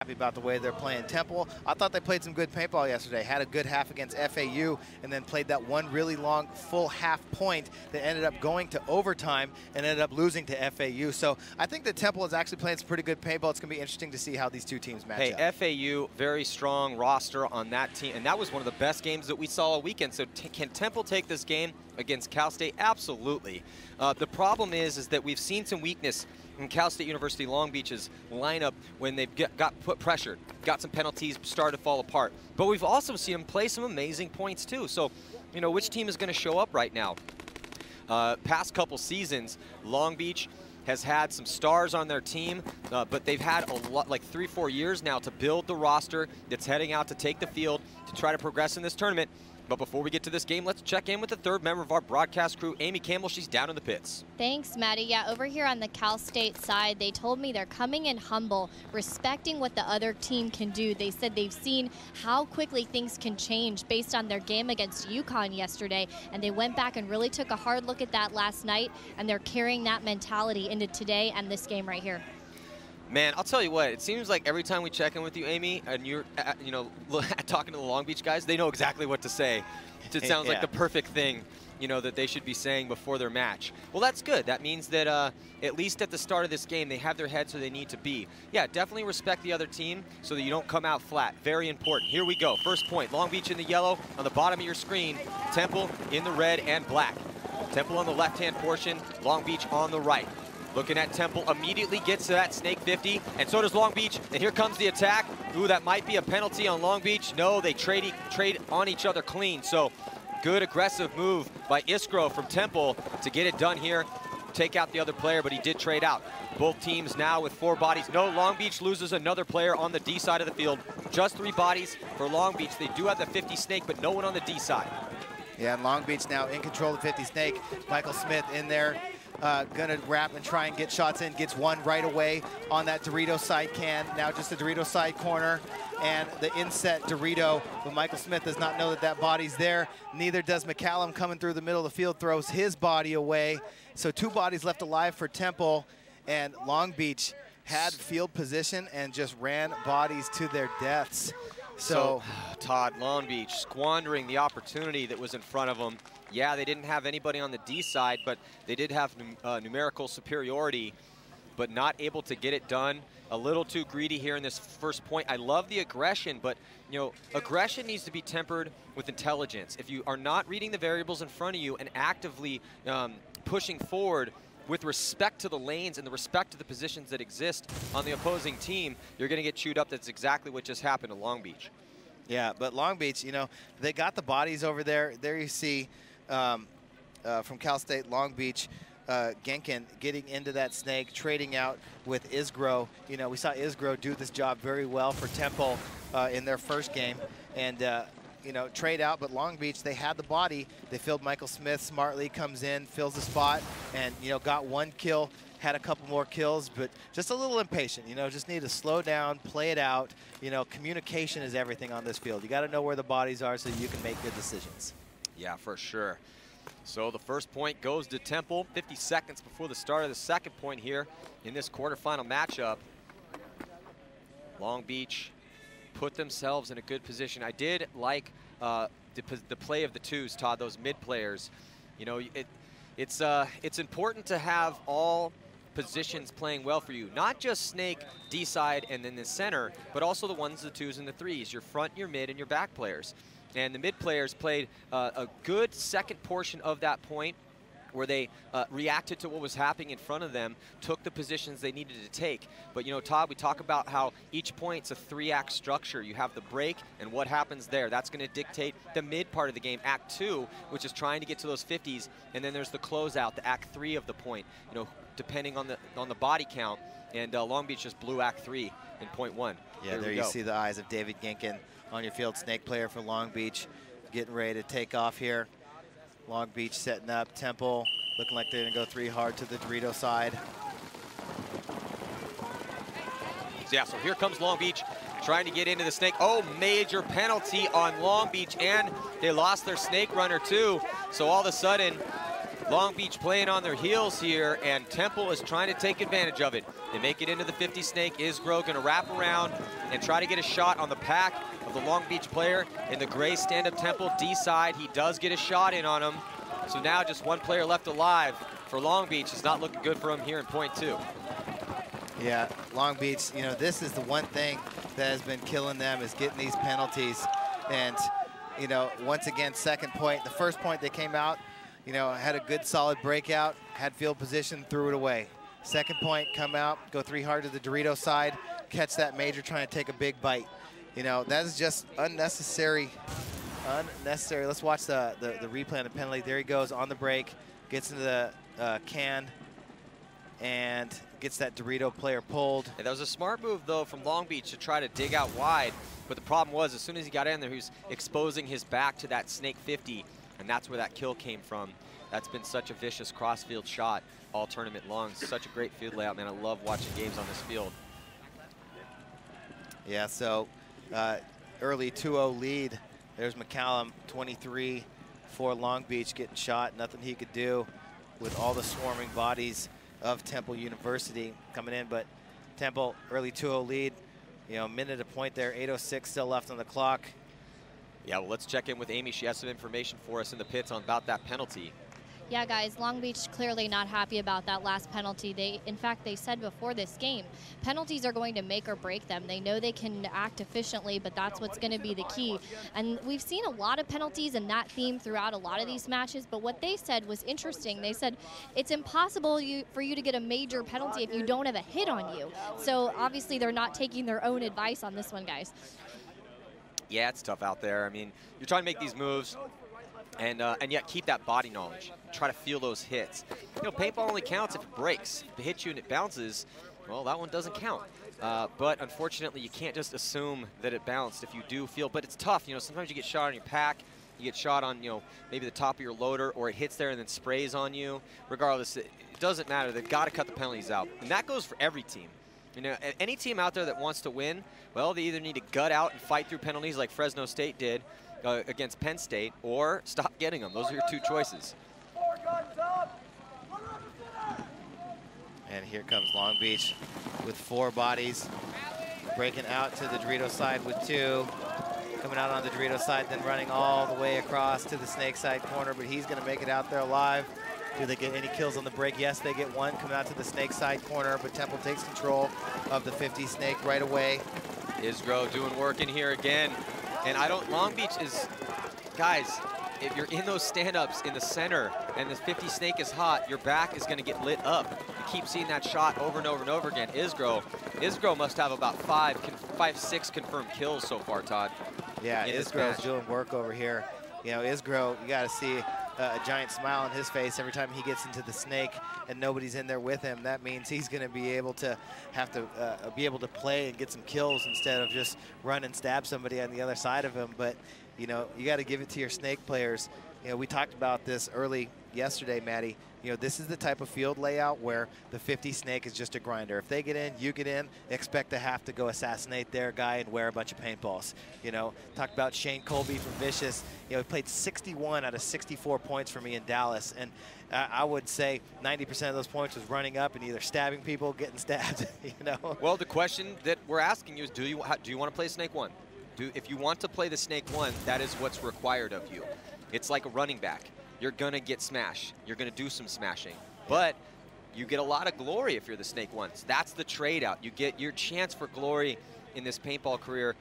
Happy about the way they're playing. Temple, I thought they played some good paintball yesterday. Had a good half against FAU and then played that one really long full half point that ended up going to overtime and ended up losing to FAU. So I think that Temple is actually playing some pretty good paintball. It's going to be interesting to see how these two teams match up. Hey, FAU, very strong roster on that team, and that was one of the best games that we saw all weekend. So can Temple take this game against Cal State? Absolutely. The problem is that we've seen some weakness in Cal State University Long Beach's lineup when they've got put pressured, got some penalties, started to fall apart. But we've also seen them play some amazing points too. So, you know, which team is going to show up right now? Past couple seasons, Long Beach has had some stars on their team, but they've had a lot, like 3-4 years now, to build the roster that's heading out to take the field to try to progress in this tournament. But before we get to this game, let's check in with the third member of our broadcast crew, Amy Campbell. She's down in the pits. Thanks, Maddie. Yeah, over here on the Cal State side, they told me they're coming in humble, respecting what the other team can do. They said they've seen how quickly things can change based on their game against UConn yesterday, and they went back and really took a hard look at that last night, and they're carrying that mentality into today and this game right here. Man, I'll tell you what, it seems like every time we check in with you, Amy, and you're, you know, talking to the Long Beach guys, they know exactly what to say. It sounds like the perfect thing, you know, that they should be saying before their match. Well, that's good. That means that at least at the start of this game, they have their heads where they need to be. Yeah, definitely respect the other team so that you don't come out flat. Very important. Here we go. First point, Long Beach in the yellow on the bottom of your screen. Temple in the red and black. Temple on the left-hand portion, Long Beach on the right. Looking at Temple, immediately gets to that snake 50, and so does Long Beach, and here comes the attack. Ooh, that might be a penalty on Long Beach. No, they trade on each other clean, so good aggressive move by Iskro from Temple to get it done here. Take out the other player, but he did trade out. Both teams now with 4 bodies. No, Long Beach loses another player on the D side of the field. Just 3 bodies for Long Beach. They do have the 50 snake, but no one on the D side. Yeah, and Long Beach now in control of the 50 snake. Michael Smith in there. Gonna wrap and try and get shots in. Gets one right away on that Dorito side can. Now just the Dorito side corner and the inset Dorito. But Michael Smith does not know that that body's there. Neither does McCallum coming through the middle of the field. Throws his body away. So 2 bodies left alive for Temple. And Long Beach had field position and just ran bodies to their deaths. So Todd, Long Beach squandering the opportunity that was in front of them. Yeah, they didn't have anybody on the D side, but they did have numerical superiority, but not able to get it done. A little too greedy here in this first point. I love the aggression, but you know, aggression needs to be tempered with intelligence. If you are not reading the variables in front of you and actively pushing forward with respect to the lanes and the respect to the positions that exist on the opposing team, you're going to get chewed up. That's exactly what just happened to Long Beach. Yeah, but Long Beach, you know, they got the bodies over there. There you see from Cal State, Long Beach, Genkin getting into that snake, trading out with Isgro. You know, we saw Isgro do this job very well for Temple in their first game. And you know, trade out, but Long Beach, they had the body. They filled Michael Smith smartly, comes in, fills the spot, and, you know, got 1 kill, had a couple more kills, but just a little impatient, you know, just need to slow down, play it out. You know, communication is everything on this field. You got to know where the bodies are so you can make good decisions. Yeah, for sure. So the first point goes to Temple, 50 seconds before the start of the second point here in this quarterfinal matchup. Long Beach put themselves in a good position. I did like the play of the twos, Todd, those mid players. You know, it's important to have all positions playing well for you. Not just snake, D side, and then the center, but also the ones, the twos, and the threes. Your front, your mid, and your back players. And the mid players played a good second portion of that point where they reacted to what was happening in front of them, took the positions they needed to take. But, you know, Todd, we talk about how each point's a 3-act structure. You have the break and what happens there. That's going to dictate the mid part of the game, Act 2, which is trying to get to those 50s. And then there's the closeout, the Act 3 of the point, you know, depending on the body count. And Long Beach just blew Act 3 in point 1. Yeah, there you see the eyes of David Genkin on your field, snake player for Long Beach, getting ready to take off here. Long Beach setting up. Temple looking like they're going to go 3 hard to the Dorito side. Yeah, so here comes Long Beach trying to get into the snake. Oh, major penalty on Long Beach, and they lost their snake runner too. So all of a sudden, Long Beach playing on their heels here, and Temple is trying to take advantage of it. They make it into the 50 snake. Isgro going to wrap around and try to get a shot on the pack of the Long Beach player in the gray stand-up Temple D side. He does get a shot in on him. So now just one player left alive for Long Beach. It's not looking good for him here in point 2. Yeah, Long Beach, you know, this is the one thing that has been killing them, is getting these penalties. And, you know, once again, second point. The first point they came out, you know, had a good solid breakout, had field position, threw it away. Second point, come out, go 3 hard to the Dorito side, catch that major trying to take a big bite. You know, that is just unnecessary. Let's watch the replay on the penalty. There he goes on the break, gets into the can, and gets that Dorito player pulled. Yeah, that was a smart move, though, from Long Beach to try to dig out wide. But the problem was, as soon as he got in there, he was exposing his back to that snake 50, and that's where that kill came from. That's been such a vicious cross-field shot all tournament long. Such a great field layout, man. I love watching games on this field. Yeah, so early 2-0 lead. There's McCallum, 23 for Long Beach, getting shot. Nothing he could do with all the swarming bodies of Temple University coming in. But Temple, early 2-0 lead. You know, minute a point there, 8:06 still left on the clock. Yeah, well, let's check in with Amy. She has some information for us in the pits on about that penalty. Yeah, guys, Long Beach clearly not happy about that last penalty. In fact, they said before this game, penalties are going to make or break them. They know they can act efficiently, but that's what's going to be the key. And we've seen a lot of penalties in that theme throughout a lot of these matches, but what they said was interesting. They said it's impossible for you to get a major penalty if you don't have a hit on you. So obviously they're not taking their own advice on this one, guys. Yeah, it's tough out there. I mean, you're trying to make these moves, and yet keep that body knowledge. Try to feel those hits. You know, paintball only counts if it breaks. If it hits you and it bounces, well, that one doesn't count. But unfortunately, you can't just assume that it bounced if you do feel. But it's tough. You know, sometimes you get shot on your pack. You get shot on, you know, maybe the top of your loader, or it hits there and then sprays on you. Regardless, it doesn't matter. They've got to cut the penalties out. And that goes for every team. You know, any team out there that wants to win, well, they either need to gut out and fight through penalties like Fresno State did against Penn State, or stop getting them. Those are your two choices. And here comes Long Beach with 4 bodies, breaking out to the Dorito side with 2, coming out on the Dorito side, then running all the way across to the snake side corner, but he's going to make it out there alive. Do they get any kills on the break? Yes, they get 1 coming out to the snake side corner, but Temple takes control of the 50 snake right away. Isgro doing work in here again. And Long Beach is, guys, if you're in those stand-ups in the center and the 50 snake is hot, your back is going to get lit up. You keep seeing that shot over and over and over again. Isgro must have about 6 confirmed kills so far, Todd. Yeah, Isgro's doing work over here. You know, Isgro, you got to see a giant smile on his face every time he gets into the snake and nobody's in there with him. That means he's going to be able to be able to play and get some kills instead of just run and stab somebody on the other side of him. But, you know, you got to give it to your snake players. You know, we talked about this early yesterday, Maddie. You know, this is the type of field layout where the 50 snake is just a grinder. If they get in, you get in, expect to have to go assassinate their guy and wear a bunch of paintballs. You know, talked about Shane Colby from Vicious. You know, he played 61 out of 64 points for me in Dallas. And I would say 90% of those points was running up and either stabbing people, getting stabbed, you know. Well, the question that we're asking you is, do you want to play Snake 1? If you want to play the Snake 1, that is what's required of you. It's like a running back. You're going to get smashed. You're going to do some smashing. But you get a lot of glory if you're the Snake 1s. That's the trade out. You get your chance for glory in this paintball career,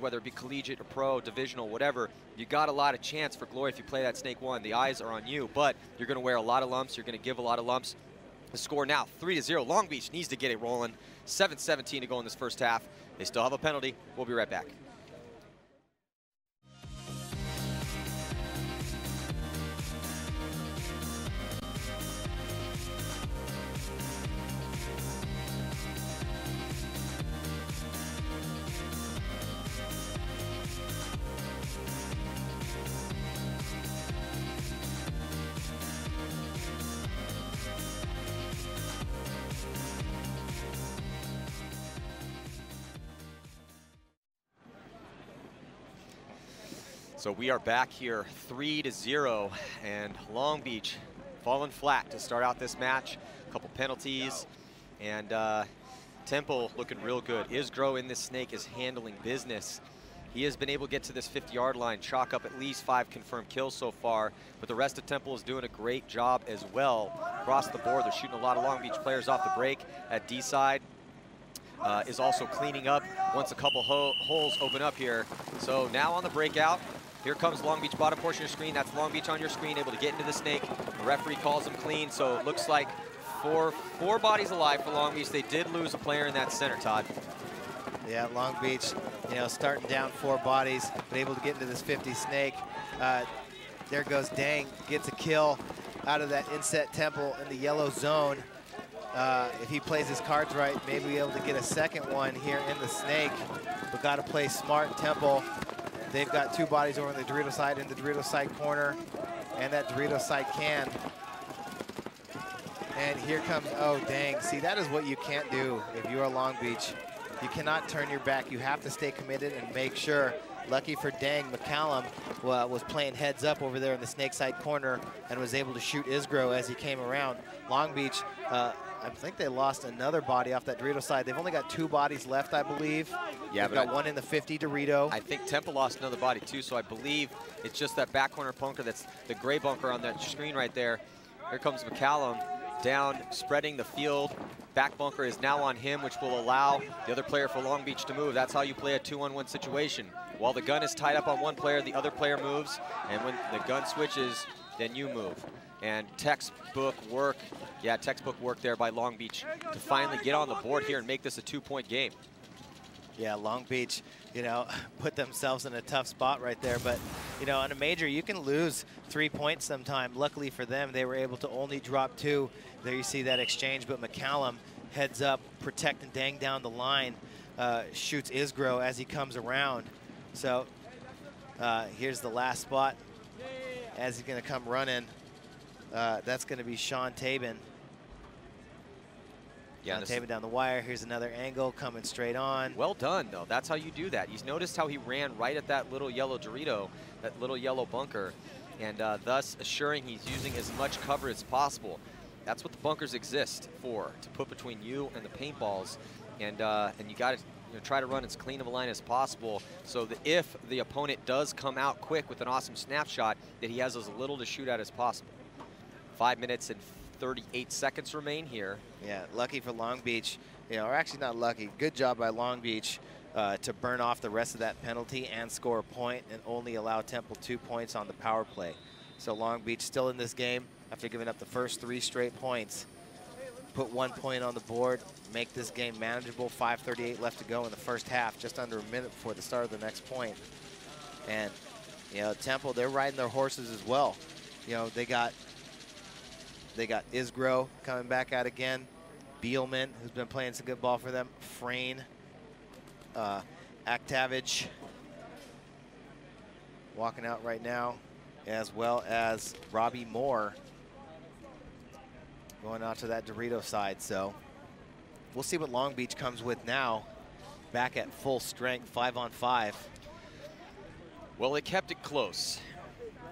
whether it be collegiate or pro, divisional, whatever. You got a lot of chance for glory if you play that Snake 1. The eyes are on you, but you're going to wear a lot of lumps. You're going to give a lot of lumps. The score now, 3-0. Long Beach needs to get it rolling. 7:17 to go in this first half. They still have a penalty. We'll be right back. So we are back here 3-0, and Long Beach fallen flat to start out this match. A couple penalties, and Temple looking real good. Isgro in this snake is handling business. He has been able to get to this 50-yard line, chalk up at least 5 confirmed kills so far, but the rest of Temple is doing a great job as well across the board. They're shooting a lot of Long Beach players off the break. At D side is also cleaning up once a couple holes open up here. So now on the breakout, here comes Long Beach bottom portion of your screen. That's Long Beach on your screen, able to get into the snake. The referee calls them clean, so it looks like four bodies alive for Long Beach. They did lose a player in that center, Todd. Yeah, Long Beach, you know, starting down 4 bodies, but able to get into this 50 snake. There goes Dang, gets a kill out of that inset Temple in the yellow zone. If he plays his cards right, maybe be able to get a second one here in the snake, but got to play smart. Temple, they've got 2 bodies over on the Dorito side, in the Dorito side corner, and that Dorito side can. And here comes, oh, Dang. See, that is what you can't do if you are Long Beach. You cannot turn your back. You have to stay committed and make sure. Lucky for Dang, McCallum was playing heads up over there in the snake side corner and was able to shoot Isgro as he came around. Long Beach, I think they lost another body off that Dorito side. They've only got 2 bodies left, I believe. Yeah, they've got one in the 50 Dorito. I think Temple lost another body too, so I believe it's just that back corner bunker, that's the gray bunker on that screen right there. Here comes McCallum down, spreading the field. Back bunker is now on him, which will allow the other player for Long Beach to move. That's how you play a 2-on-1 situation. While the gun is tied up on one player, the other player moves, and when the gun switches, then you move. And textbook work there by Long Beach to finally get on the board here and make this a 2-point game. Yeah, Long Beach, you know, put themselves in a tough spot right there. But, you know, on a major, you can lose 3 points sometime. Luckily for them, they were able to only drop 2. There you see that exchange, but McCallum heads up, protecting Dang down the line, shoots Isgro as he comes around. So here's the last spot as he's going to come running. That's going to be Sean Tabin. Yeah, Tabin down the wire. Here's another angle coming straight on. Well done, though. That's how you do that. You've noticed how he ran right at that little yellow Dorito, that little yellow bunker, and thus assuring he's using as much cover as possible. That's what the bunkers exist for, to put between you and the paintballs, and you got to try to run as clean of a line as possible, so that if the opponent does come out quick with an awesome snapshot, that he has as little to shoot at as possible. 5 minutes and 38 seconds remain here. Yeah, lucky for Long Beach, you know, or actually not lucky. Good job by Long Beach to burn off the rest of that penalty and score a point and only allow Temple 2 points on the power play. So Long Beach still in this game after giving up the first 3 straight points. Put 1 point on the board, make this game manageable. 5:38 left to go in the first half, just under a minute before the start of the next point. And, you know, Temple, they're riding their horses as well. You know, they got Isgro coming back out again. Beelman, who's been playing some good ball for them. Frayne, Actavage walking out right now, as well as Robbie Moore going out to that Dorito side. So we'll see what Long Beach comes with now, back at full strength, 5-on-5. Well, they kept it close,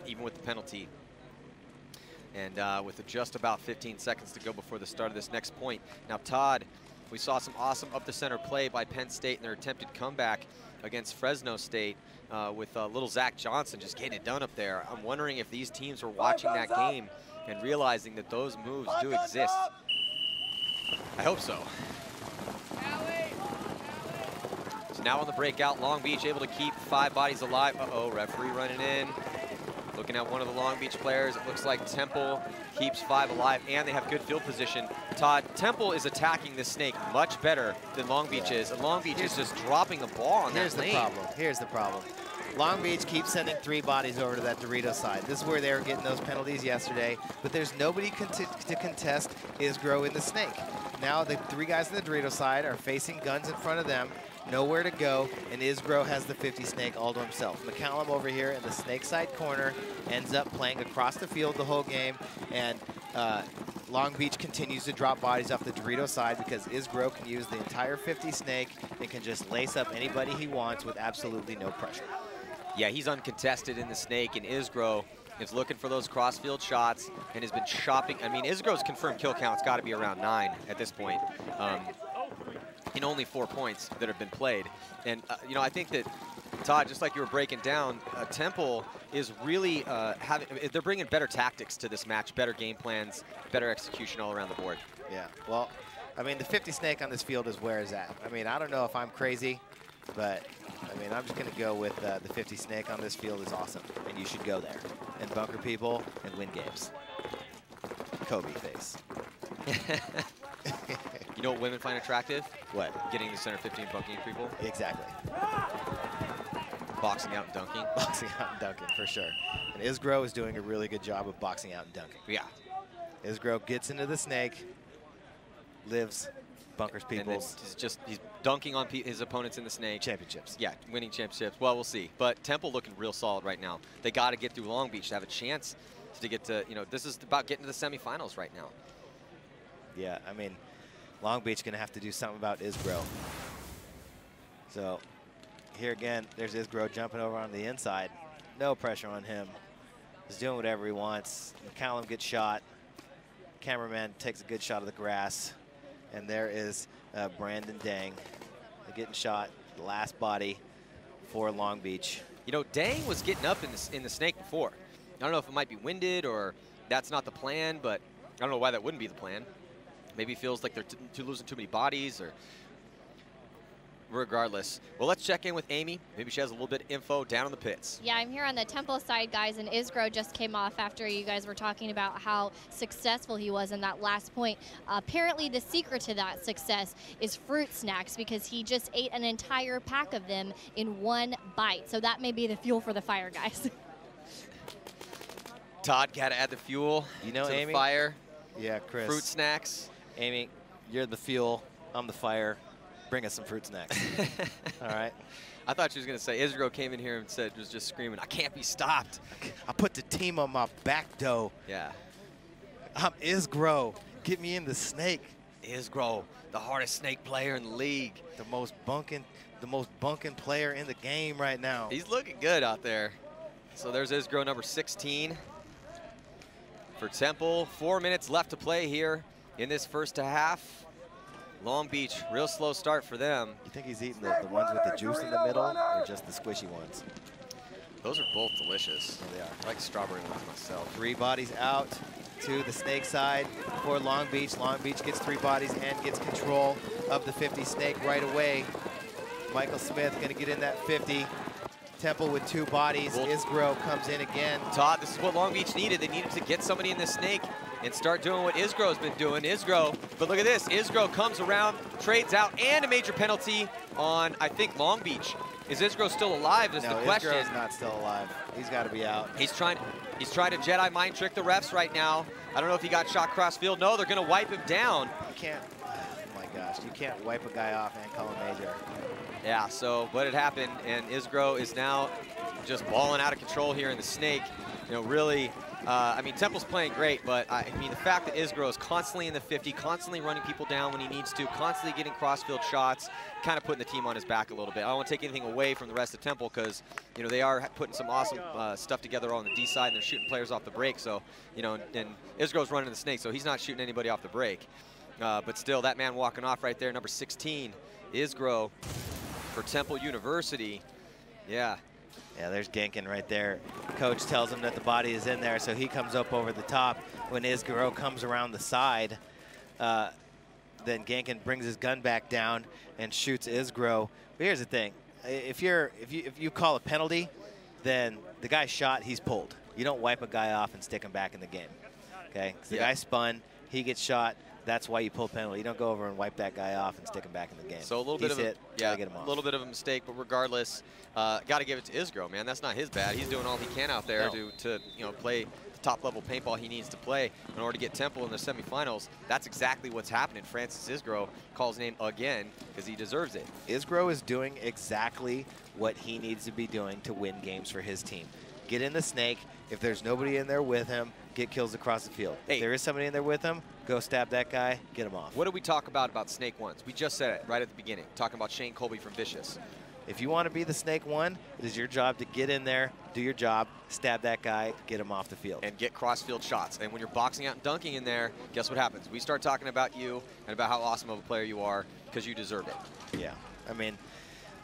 even with the penalty. And with just about 15 seconds to go before the start of this next point. Now, Todd, we saw some awesome up-the-center play by Penn State in their attempted comeback against Fresno State with little Zach Johnson just getting it done up there. I'm wondering if these teams were watching that game and realizing that those moves do exist. I hope so. So now on the breakout, Long Beach able to keep 5 bodies alive. Uh-oh, referee running in. Looking at one of the Long Beach players, it looks like Temple keeps 5 alive, and they have good field position. Todd, Temple is attacking this snake much better than Long Beach is, and Long Beach is just dropping the ball on that lane. Here's the problem. Long Beach keeps sending 3 bodies over to that Dorito side. This is where they were getting those penalties yesterday, but there's nobody to contest Isgro in the snake. Now the 3 guys on the Dorito side are facing guns in front of them, nowhere to go, and Isgro has the 50 snake all to himself. McCallum over here in the snake side corner ends up playing across the field the whole game, and Long Beach continues to drop bodies off the Dorito side because Isgro can use the entire 50 snake and can just lace up anybody he wants with absolutely no pressure. Yeah, he's uncontested in the snake, and Isgro is looking for those crossfield shots and has been chopping. I mean, Isgro's confirmed kill count's got to be around 9 at this point. In only 4 points that have been played. And, you know, I think that, Todd, just like you were breaking down, Temple is really they're bringing better tactics to this match, better game plans, better execution all around the board. Yeah, well, I mean, the 50 snake on this field is where is at. I mean, I don't know if I'm crazy, but, I mean, I'm just going to go with the 50 snake on this field is awesome, and you should go there and bunker people and win games. Kobe face. You know what women find attractive? What? Getting the center 15 bunking people. Exactly. Boxing out and dunking. Boxing out and dunking, for sure. And Isgro is doing a really good job of boxing out and dunking. Yeah. Isgro gets into the snake, lives, bunkers people. He's dunking on his opponents in the snake. Championships. Yeah, winning championships. Well, we'll see. But Temple looking real solid right now. They got to get through Long Beach to have a chance to get to, you know, this is about getting to the semifinals right now. Yeah, I mean, Long Beach going to have to do something about Isgro. So here again, there's Isgro jumping over on the inside. No pressure on him. He's doing whatever he wants. McCallum gets shot. Cameraman takes a good shot of the grass. And there is Brandon Dang. They're getting shot, the last body for Long Beach. You know, Dang was getting up in the snake before. I don't know if it might be winded or that's not the plan, but I don't know why that wouldn't be the plan. Maybe he feels like they're losing too many bodies, or regardless. Well, let's check in with Amy. Maybe she has a little bit of info down in the pits. Yeah, I'm here on the Temple side, guys, and Isgro just came off after you guys were talking about how successful he was in that last point. Apparently, the secret to that success is fruit snacks, because he just ate an entire pack of them in one bite. So that may be the fuel for the fire, guys. Todd, got to add the fuel to Amy, the fire. Yeah, Chris. Fruit snacks. Amy, you're the fuel. I'm the fire. Bring us some fruit snacks. All right. I thought she was going to say, Isgro came in here and was just screaming, I can't be stopped. I put the team on my back, though. Yeah. I'm Isgro. Get me in the snake. Isgro, the hardest snake player in the league. The most bunking player in the game right now. He's looking good out there. So there's Isgro, number 16. For Temple, 4 minutes left to play here in this first half. Long Beach, real slow start for them. You think he's eating the ones with the juice in the middle, or just the squishy ones? Those are both delicious. Yeah, they are. I like strawberry ones myself. 3 bodies out to the snake side for Long Beach. Long Beach gets 3 bodies and gets control of the 50 snake right away. Michael Smith gonna get in that 50. Temple with 2 bodies. Isgro comes in again. Todd, this is what Long Beach needed. They needed to get somebody in the snake and start doing what Isgro's been doing. Isgro, but look at this. Isgro comes around, trades out, and a major penalty on, I think, Long Beach. Is Isgro still alive is the question. Isgro's not still alive. He's got to be out. He's trying to Jedi mind trick the refs right now. I don't know if he got shot cross field. No, they're going to wipe him down. You can't, oh my gosh, you can't wipe a guy off and call him major. Yeah, so what had happened, and Isgro is now just balling out of control here in the snake. You know, really, I mean, Temple's playing great, but I mean, the fact that Isgro is constantly in the 50, constantly running people down when he needs to, constantly getting crossfield shots, kind of putting the team on his back a little bit. I don't want to take anything away from the rest of Temple because, you know, they are putting some awesome stuff together on the D side, and they're shooting players off the break. So, you know, and Isgro's running the snake, so he's not shooting anybody off the break. But still, that man walking off right there, number 16, Isgro for Temple University. Yeah. Yeah, there's Genkin right there. Coach tells him that the body is in there, so he comes up over the top. When Isgro comes around the side, then Genkin brings his gun back down and shoots Isgro. But here's the thing: if you call a penalty, then the guy shot, he's pulled. You don't wipe a guy off and stick him back in the game. Okay? 'Cause the guy spun, he gets shot. That's why you pull penalty. You don't go over and wipe that guy off and stick him back in the game. So a little bit of a little bit of a mistake, but regardless, got to give it to Isgro, man. That's not his bad. He's doing all he can out there to you know, play the top level paintball he needs to play in order to get Temple in the semifinals. That's exactly what's happening. Francis Isgro calls his name again because he deserves it. Isgro is doing exactly what he needs to be doing to win games for his team. Get in the snake. If there's nobody in there with him, get kills across the field. Hey, if there is somebody in there with him, go stab that guy, get him off. What did we talk about Snake ones? We just said it right at the beginning, talking about Shane Colby from Vicious. If you want to be the Snake 1, it is your job to get in there, do your job, stab that guy, get him off the field. And get cross-field shots. And when you're boxing out and dunking in there, guess what happens? We start talking about you and about how awesome of a player you are because you deserve it. Yeah, I mean,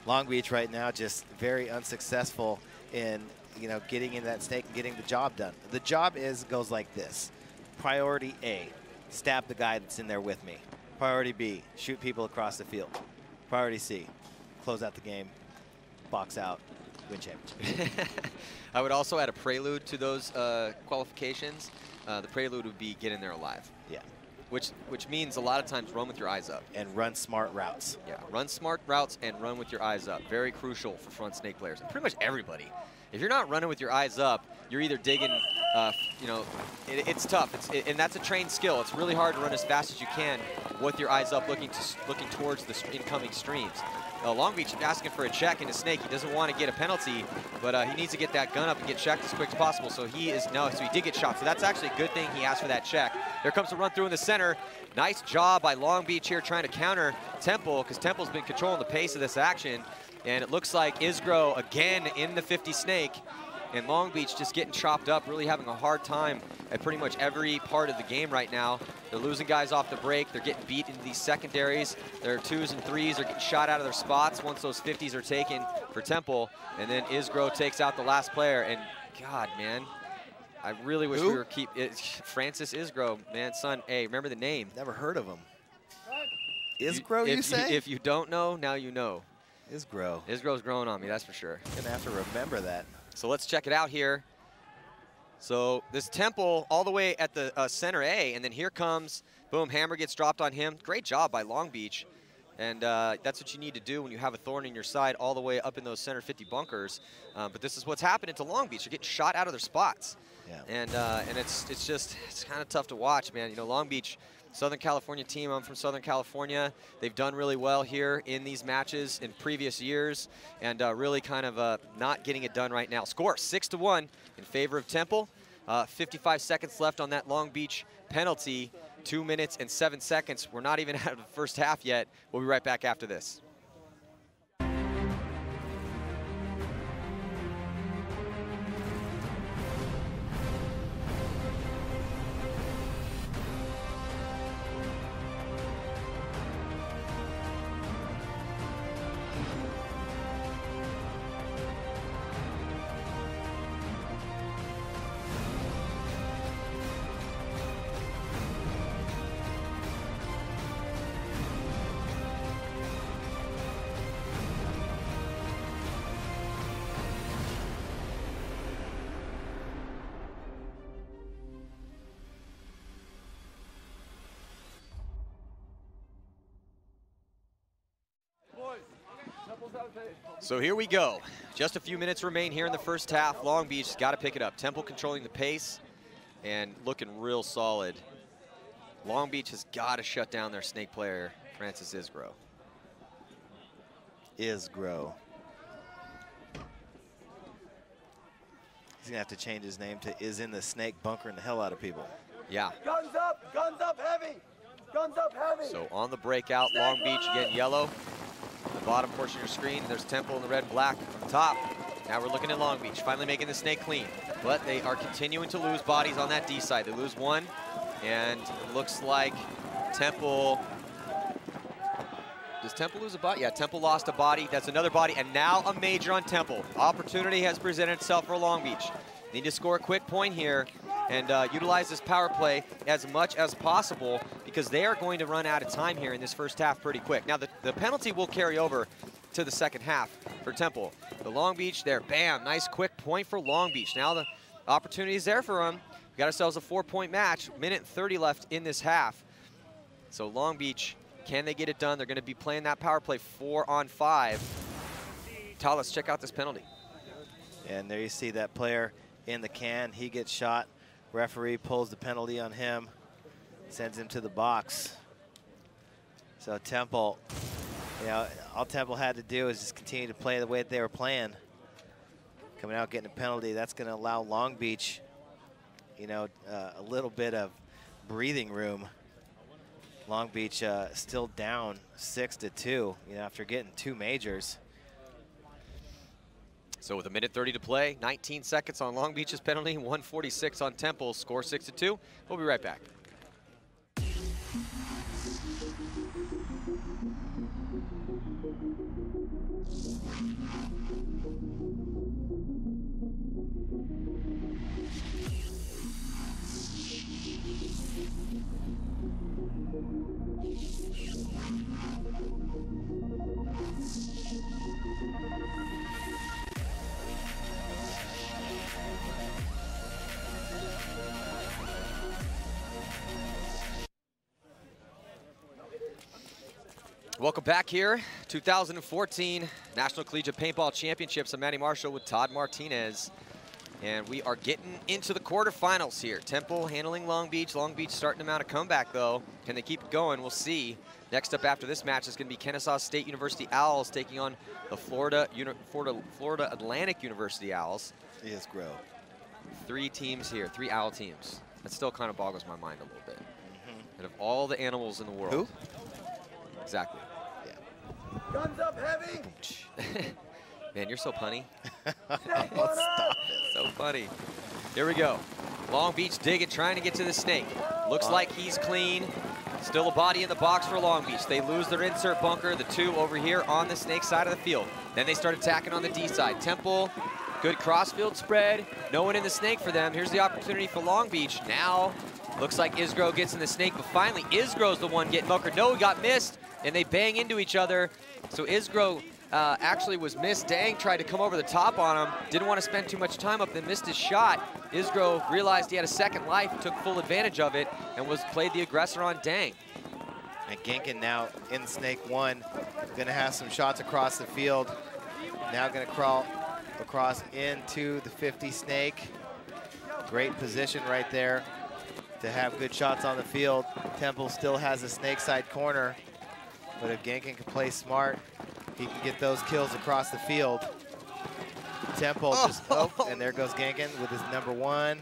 Long Beach right now just very unsuccessful in, you know, getting in that snake and getting the job done. The job goes like this. Priority A, stab the guy that's in there with me. Priority B, shoot people across the field. Priority C, close out the game, box out, win championship. I would also add a prelude to those qualifications. The prelude would be get in there alive. Yeah. Which means a lot of times run with your eyes up. And run smart routes. Yeah, run smart routes and run with your eyes up. Very crucial for front snake players. And pretty much everybody. If you're not running with your eyes up, you're either digging, you know, it's tough. And that's a trained skill. It's really hard to run as fast as you can with your eyes up, looking towards the incoming streams. Long Beach asking for a check in his snake. He doesn't want to get a penalty, but he needs to get that gun up and get checked as quick as possible. So he did get shot. So that's actually a good thing he asked for that check. There comes a run through in the center. Nice job by Long Beach here trying to counter Temple, because Temple's been controlling the pace of this action. And it looks like Isgro again in the 50 snake. And Long Beach just getting chopped up, really having a hard time at pretty much every part of the game right now. They're losing guys off the break. They're getting beat into these secondaries. Their 2s and 3s are getting shot out of their spots once those 50s are taken for Temple. And then Isgro takes out the last player. And God, man, I really wish we were Francis Isgro, man, son. Hey, remember the name. Never heard of him. Isgro, you say? If you don't know, now you know. Isgro. Isgro's growing on me, that's for sure. Gonna have to remember that. So let's check it out here. So this Temple all the way at the center A, and then here comes, boom, hammer gets dropped on him. Great job by Long Beach. And that's what you need to do when you have a thorn in your side all the way up in those center 50 bunkers. But this is what's happening to Long Beach. They're getting shot out of their spots. Yeah. And it's kind of tough to watch, man. You know, Long Beach, Southern California team. I'm from Southern California. They've done really well here in these matches in previous years, and really kind of not getting it done right now. Score 6-1 in favor of Temple. 55 seconds left on that Long Beach penalty. 2 minutes and 7 seconds. We're not even out of the first half yet. We'll be right back after this. So here we go. Just a few minutes remain here in the first half. Long Beach's got to pick it up. Temple controlling the pace and looking real solid. Long Beach has got to shut down their snake player, Francis Isgro. Isgro. He's gonna have to change his name to Is in the Snake, bunkering the hell out of people. Yeah. Guns up heavy. Guns up heavy. So on the breakout, Long Beach again yellow. The bottom portion of your screen, there's Temple in the red and black on top. Now we're looking at Long Beach, finally making the snake clean. But they are continuing to lose bodies on that D side. They lose one, and it looks like Temple, does Temple lose a body? Yeah, Temple lost a body. That's another body, and now a major on Temple. Opportunity has presented itself for Long Beach. Need to score a quick point here and utilize this power play as much as possible, because they are going to run out of time here in this first half pretty quick. Now, the penalty will carry over to the second half for Temple. The Long Beach there, bam, nice quick point for Long Beach. Now the opportunity is there for them. We got ourselves a 4-point match, minute 30 left in this half. So Long Beach, can they get it done? They're gonna be playing that power play 4-on-5. Tal, let's check out this penalty. And there you see that player in the can. He gets shot. Referee pulls the penalty on him, sends him to the box. So Temple, you know, all Temple had to do is just continue to play the way that they were playing. Coming out, getting a penalty, that's going to allow Long Beach, you know, a little bit of breathing room. Long Beach still down 6-2, you know, after getting 2 majors. So with 1:30 to play, 19 seconds on Long Beach's penalty, 1:46 on Temple, score 6-2. We'll be right back. Welcome back here, 2014 National Collegiate Paintball Championships. I'm Manny Marshall with Todd Martinez, and we are getting into the quarterfinals here. Temple handling Long Beach. Long Beach starting to mount a comeback, though. Can they keep it going? We'll see. Next up after this match is going to be Kennesaw State University Owls taking on the Florida Atlantic University Owls. Isgro. 3 teams here, 3 Owl teams. That still kind of boggles my mind a little bit. And of all the animals in the world. Who? Exactly. Guns up heavy. Man, you're so punny. Stop it. So funny. Here we go. Long Beach digging, trying to get to the snake. Looks like he's clean. Still a body in the box for Long Beach. They lose their insert bunker, the 2 over here on the snake side of the field. Then they start attacking on the D side. Temple, good crossfield spread. No one in the snake for them. Here's the opportunity for Long Beach. Now, looks like Isgro gets in the snake, but finally Isgro's the one getting bunkered. No, he got missed, and they bang into each other. So Isgro actually was missed. Dang tried to come over the top on him. Didn't want to spend too much time up, then missed his shot. Isgro realized he had a second life, took full advantage of it, and played the aggressor on Dang. And Genkin now in snake 1, gonna have some shots across the field. Now gonna crawl across into the 50 snake. Great position right there to have good shots on the field. Temple still has a snake side corner, but if Genkin can play smart, he can get those kills across the field. Temple and there goes Genkin with his number 1.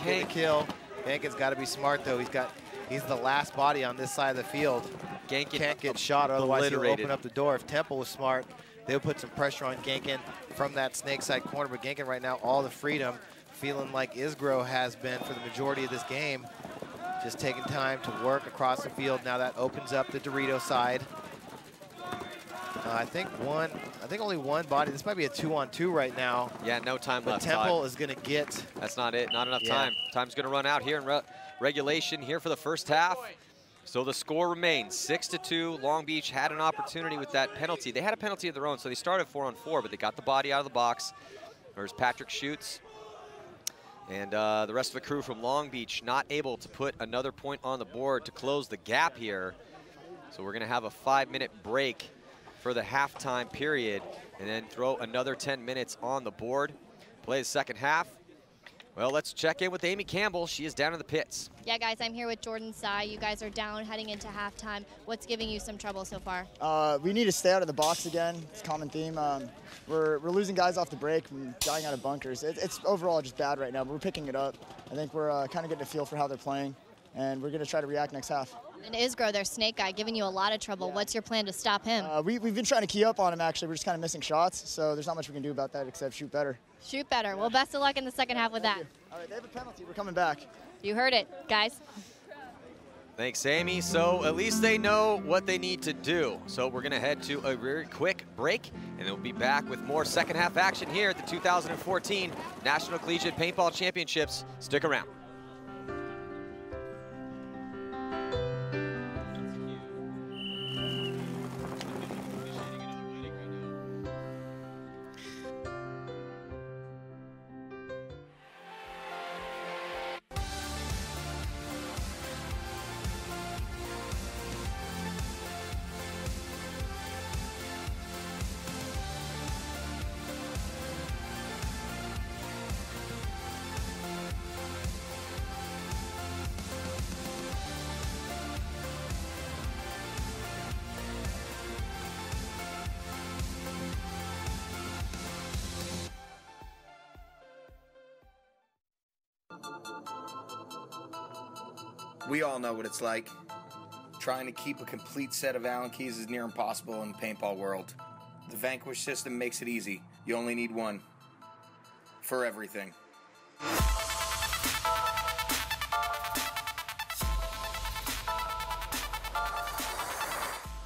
Get the kill. Genkin's got to be smart though. He's the last body on this side of the field. Genkin can't get shot, otherwise he'll open up the door. If Temple was smart, they'll put some pressure on Genkin from that snake side corner. But Genkin right now, all the freedom, feeling like Isgro has been for the majority of this game. Just taking time to work across the field. Now that opens up the Dorito side. I think only one body. This might be a 2-on-2 right now. Yeah, no time left. Temple is going to get. That's not it. Not enough time. Time's going to run out here in regulation here for the first half. So the score remains 6-2. Long Beach had an opportunity with that penalty. They had a penalty of their own, so they started 4-on-4, but they got the body out of the box. There's Patrick Schutz. And the rest of the crew from Long Beach not able to put another point on the board to close the gap here. So we're going to have a 5-minute break for the halftime period and then throw another 10 minutes on the board. Play the second half. Well, let's check in with Amy Campbell. She is down in the pits. Yeah, guys, I'm here with Jordan Tsai. You guys are down heading into halftime. What's giving you some trouble so far? We need to stay out of the box again. It's a common theme. We're losing guys off the break and dying out of bunkers. It's overall just bad right now, but we're picking it up. I think we're kind of getting a feel for how they're playing, and we're going to try to react next half. And Isgro, their snake guy, giving you a lot of trouble. Yeah. What's your plan to stop him? We've been trying to key up on him, actually. We're just kind of missing shots, so there's not much we can do about that except shoot better. Shoot better. Well, best of luck in the second half with that. All right, they have a penalty. We're coming back. You heard it, guys. Thanks, Amy. So at least they know what they need to do. So we're going to head to a very quick break, and we'll be back with more second half action here at the 2014 National Collegiate Paintball Championships. Stick around. We all know what it's like. Trying to keep a complete set of Allen keys is near impossible in the paintball world. The Vanquish system makes it easy. You only need one. for everything.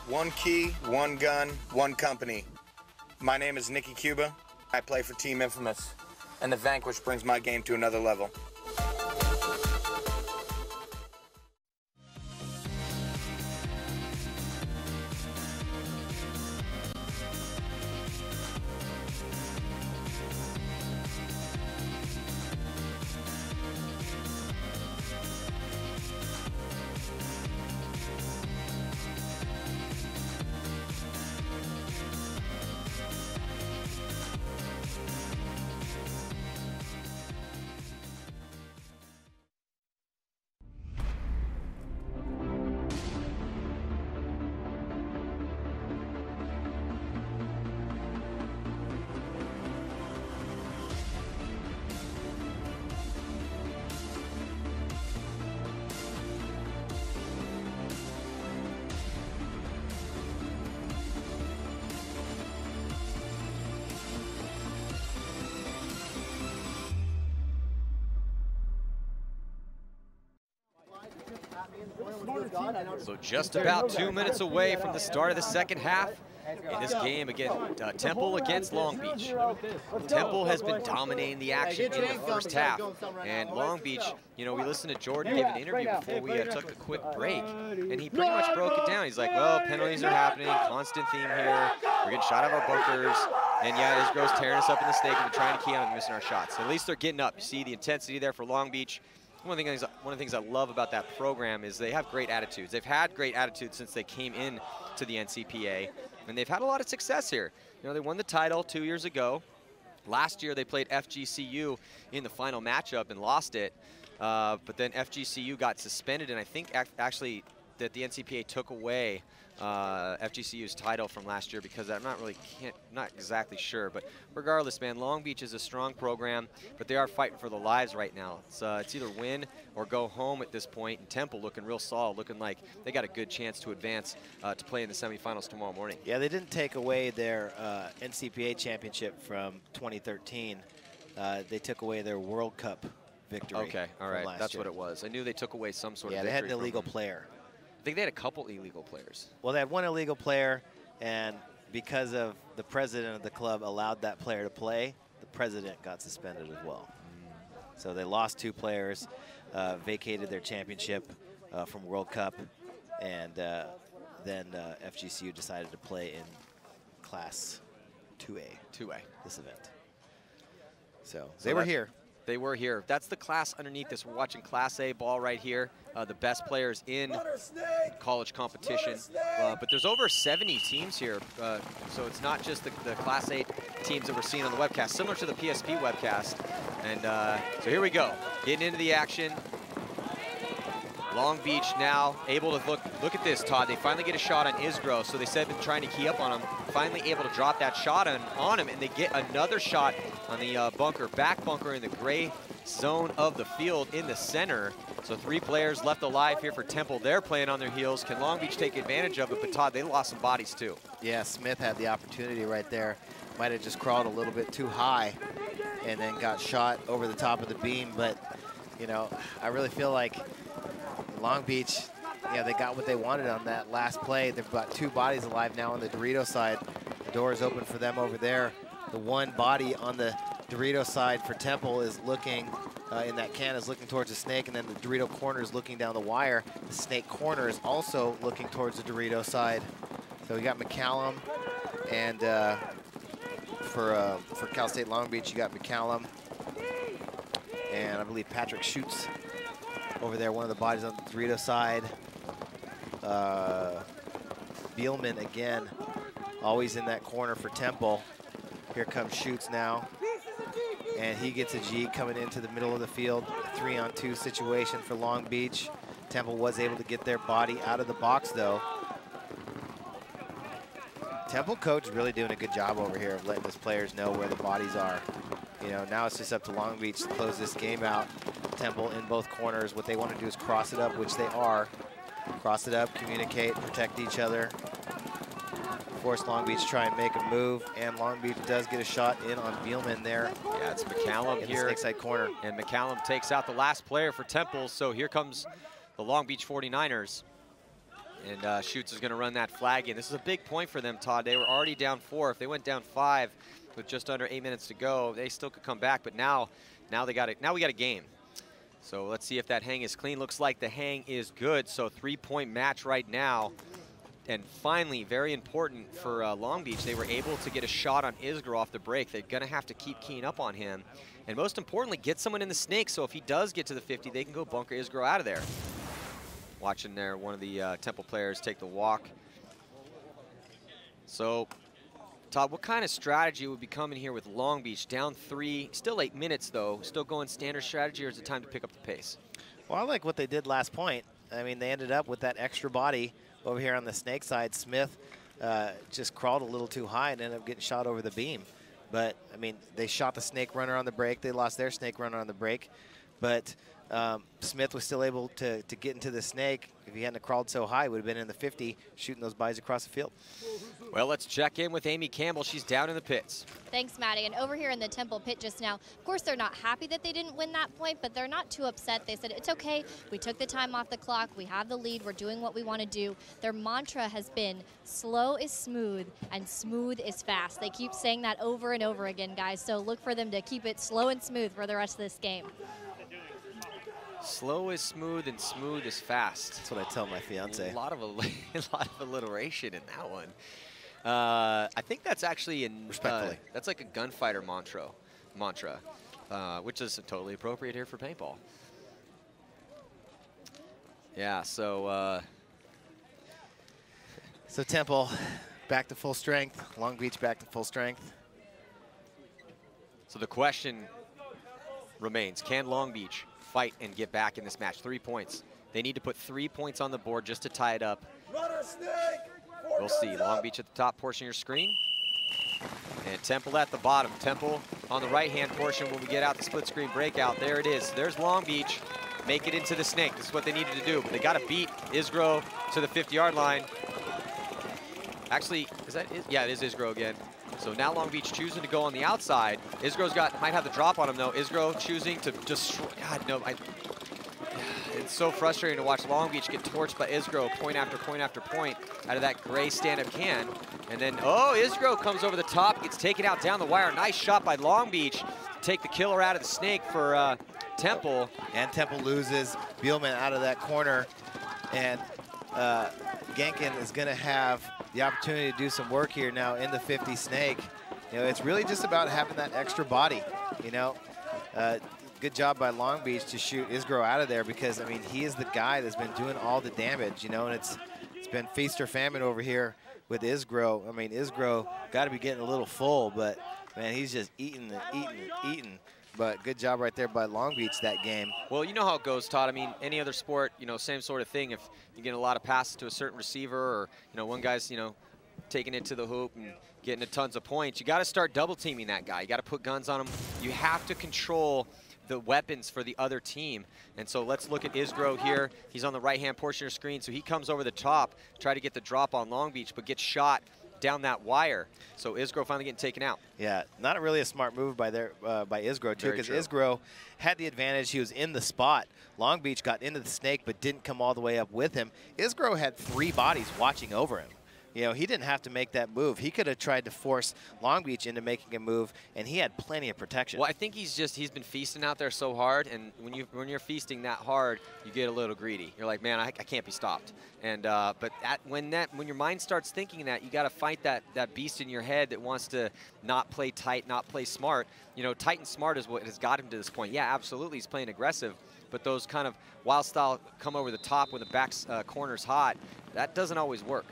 One key, one gun, one company. My name is Nicky Cuba. I play for Team Infamous, and the Vanquish brings my game to another level. So just about 2 minutes away from the start of the second half in this game again, Temple against Long Beach. Temple has been dominating the action in the first half, and Long Beach, you know, we listened to Jordan give an interview before we took a quick break, and he pretty much broke it down. He's like, well, penalties are happening, constant theme here, we're getting shot out of our bunkers, and yeah, Isgro's tearing us up in the snake, and we're trying to key on and missing our shots. At least they're getting up. You see the intensity there for Long Beach. One of the things I love about that program is they have great attitudes. They've had great attitudes since they came in to the NCPA, and they've had a lot of success here. You know, they won the title 2 years ago. Last year they played FGCU in the final matchup and lost it, but then FGCU got suspended, and I think actually that the NCPA took away FGCU's title from last year because I'm not exactly sure, but regardless, man, Long Beach is a strong program, but they are fighting for their lives right now. It's either win or go home at this point, and Temple looking real solid, looking like they got a good chance to advance to play in the semifinals tomorrow morning. Yeah, they didn't take away their NCPA championship from 2013. They took away their World Cup victory. Okay, all right, that's year. what it was. I knew they took away some sort of victory. Yeah, they had an illegal player. I think they had a couple illegal players. Well, they had one illegal player, and because of the president of the club allowed that player to play, the president got suspended as well. So they lost 2 players, vacated their championship from World Cup, and then FGCU decided to play in Class 2A. 2A. This event. So they were here. They were here. That's the class underneath this. We're watching Class A ball right here. The best players in college competition. But there's over 70 teams here. So it's not just the Class A teams that we're seeing on the webcast, similar to the PSP webcast. And so here we go. Getting into the action. Long Beach now able to look at this, Todd. They finally get a shot on Isgro. So they said been trying to key up on him. Finally able to drop that shot on him, and they get another shot on the bunker, back bunker in the gray zone of the field in the center. So 3 players left alive here for Temple. They're playing on their heels. Can Long Beach take advantage of it? But Todd, they lost some bodies too. Yeah, Smith had the opportunity right there. Might have just crawled a little bit too high and then got shot over the top of the beam. But, you know, I really feel like Long Beach, yeah, they got what they wanted on that last play. They've got 2 bodies alive now on the Dorito side. The door is open for them over there. The one body on the Dorito side for Temple is looking, in that can is looking towards the snake, and then the Dorito corner is looking down the wire. The snake corner is also looking towards the Dorito side. So we got McCallum, and for Cal State Long Beach, you got McCallum, and I believe Patrick Schutz over there, one of the bodies on the Dorito side. Bielman again, always in that corner for Temple. Here comes Schutz now, and he gets a G coming into the middle of the field. 3-on-2 situation for Long Beach. Temple was able to get their body out of the box though. Temple coach is really doing a good job over here of letting his players know where the bodies are. You know, now it's just up to Long Beach to close this game out. Temple in both corners. What they want to do is cross it up, which they are. Cross it up, communicate, protect each other. force Long Beach to try and make a move, and Long Beach does get a shot in on Bielman there. Yeah, it's McCallum in here. the snake side corner. And McCallum takes out the last player for Temple, so here comes the Long Beach 49ers. And Schutz is going to run that flag in. This is a big point for them, Todd. They were already down 4. If they went down 5 with just under 8 minutes to go, they still could come back. But now we got a game. So let's see if that hang is clean. Looks like the hang is good. So 3-point match right now. And finally, very important for Long Beach, they were able to get a shot on Isgro off the break. They're going to have to keep keying up on him. And most importantly, get someone in the snake, so if he does get to the 50, they can go bunker Isgro out of there. Watching there, one of the Temple players take the walk. So, Todd, what kind of strategy would be coming here with Long Beach? Down 3, still 8 minutes though. Still going standard strategy, or is it time to pick up the pace? Well, I like what they did last point. I mean, they ended up with that extra body over here on the snake side. Smith just crawled a little too high and ended up getting shot over the beam. But, I mean, they shot the snake runner on the break. They lost their snake runner on the break. But Smith was still able to get into the snake. If he hadn't crawled so high, he would have been in the 50, shooting those bodies across the field. Well, let's check in with Amy Campbell. She's down in the pits. Thanks, Maddie. And over here in the Temple pit just now, of course, they're not happy that they didn't win that point, but they're not too upset. They said, it's okay. We took the time off the clock. We have the lead. We're doing what we want to do. Their mantra has been slow is smooth and smooth is fast. They keep saying that over and over again, guys. So look for them to keep it slow and smooth for the rest of this game. Slow is smooth and smooth is fast. That's what I tell my fiance. A lot of alliteration in that one. I think that's actually respectfully. That's like a gunfighter mantra, which is totally appropriate here for paintball. Yeah. So Temple back to full strength. Long Beach back to full strength. So the question remains: can Long Beach fight and get back in this match? 3 points. They need to put 3 points on the board just to tie it up. We'll see. Long Beach at the top portion of your screen. And Temple at the bottom. Temple on the right-hand portion when we get out the split screen breakout. There it is. There's Long Beach. Make it into the snake. This is what they needed to do. But they got to beat Isgro to the 50-yard line. Actually, yeah, it is Isgro again. So now Long Beach choosing to go on the outside. Isgro's might have the drop on him though. Isgro choosing to destroy. God, no. It's so frustrating to watch Long Beach get torched by Isgro point after point after point out of that gray stand-up can. And then, oh, Isgro comes over the top, gets taken out down the wire. Nice shot by Long Beach to take the killer out of the snake for Temple. And Temple loses Bielman out of that corner. And Genkin is going to have the opportunity to do some work here now in the 50 snake. You know, it's really just about having that extra body, you know. Good job by Long Beach to shoot Isgro out of there because, I mean, he is the guy that's been doing all the damage, you know, and it's been feast or famine over here with Isgro. I mean, Isgro got to be getting a little full, but, man, he's just eating and eating and eating. But good job right there by Long Beach that game. Well, you know how it goes, Todd. I mean, any other sport, you know, same sort of thing. If you get a lot of passes to a certain receiver or, you know, one guy's, you know, taking it to the hoop and getting to tons of points, you got to start double teaming that guy. You got to put guns on him. You have to control the weapons for the other team. And so let's look at Isgro here. He's on the right-hand portion of the screen. So he comes over the top, try to get the drop on Long Beach, but gets shot down that wire. So Isgro finally getting taken out. Yeah, not really a smart move by Isgro too, because Isgro had the advantage. He was in the spot. Long Beach got into the snake but didn't come all the way up with him. Isgro had 3 bodies watching over him. You know, he didn't have to make that move. He could have tried to force Long Beach into making a move, and he had plenty of protection. Well, I think he's been feasting out there so hard, and when you're feasting that hard, you get a little greedy. You're like, man, I can't be stopped. And but when your mind starts thinking that, you got to fight that beast in your head that wants to not play tight, not play smart. You know, tight and smart is what has got him to this point. Yeah, absolutely, he's playing aggressive, but those kind of wild style come over the top when the back corner's hot, that doesn't always work.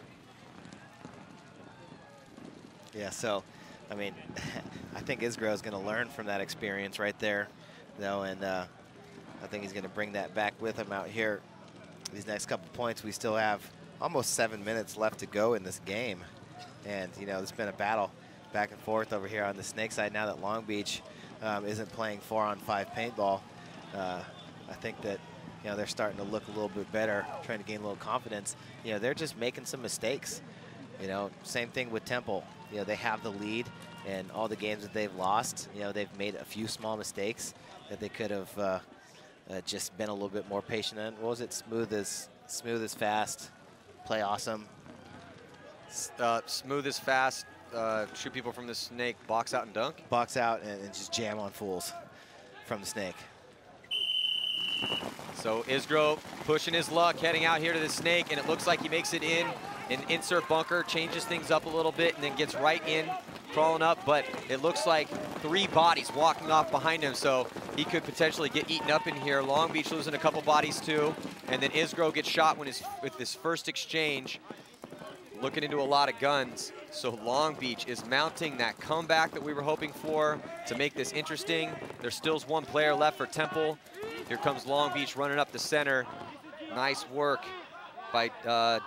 Yeah, so, I mean, I think Isgro is going to learn from that experience right there, you know, and I think he's going to bring that back with him out here. These next couple points, we still have almost 7 minutes left to go in this game. And, you know, it's been a battle back and forth over here on the snake side now that Long Beach isn't playing 4-on-5 paintball. I think that, you know, they're starting to look a little bit better, trying to gain a little confidence. You know, they're just making some mistakes. You know, same thing with Temple. You know, they have the lead, and all the games that they've lost, you know, they've made a few small mistakes that they could have just been a little bit more patient in. What was it? Smooth as fast, play awesome. Smooth as fast, shoot people from the snake, box out and dunk. Box out and just jam on fools from the snake. So Isgro pushing his luck, heading out here to the snake, and it looks like he makes it in an insert bunker, changes things up a little bit, and then gets right in, crawling up, but it looks like 3 bodies walking off behind him, so he could potentially get eaten up in here. Long Beach losing a couple bodies too, and then Isgro gets shot with his first exchange, looking into a lot of guns. So Long Beach is mounting that comeback that we were hoping for to make this interesting. There still's 1 player left for Temple. Here comes Long Beach running up the center. Nice work by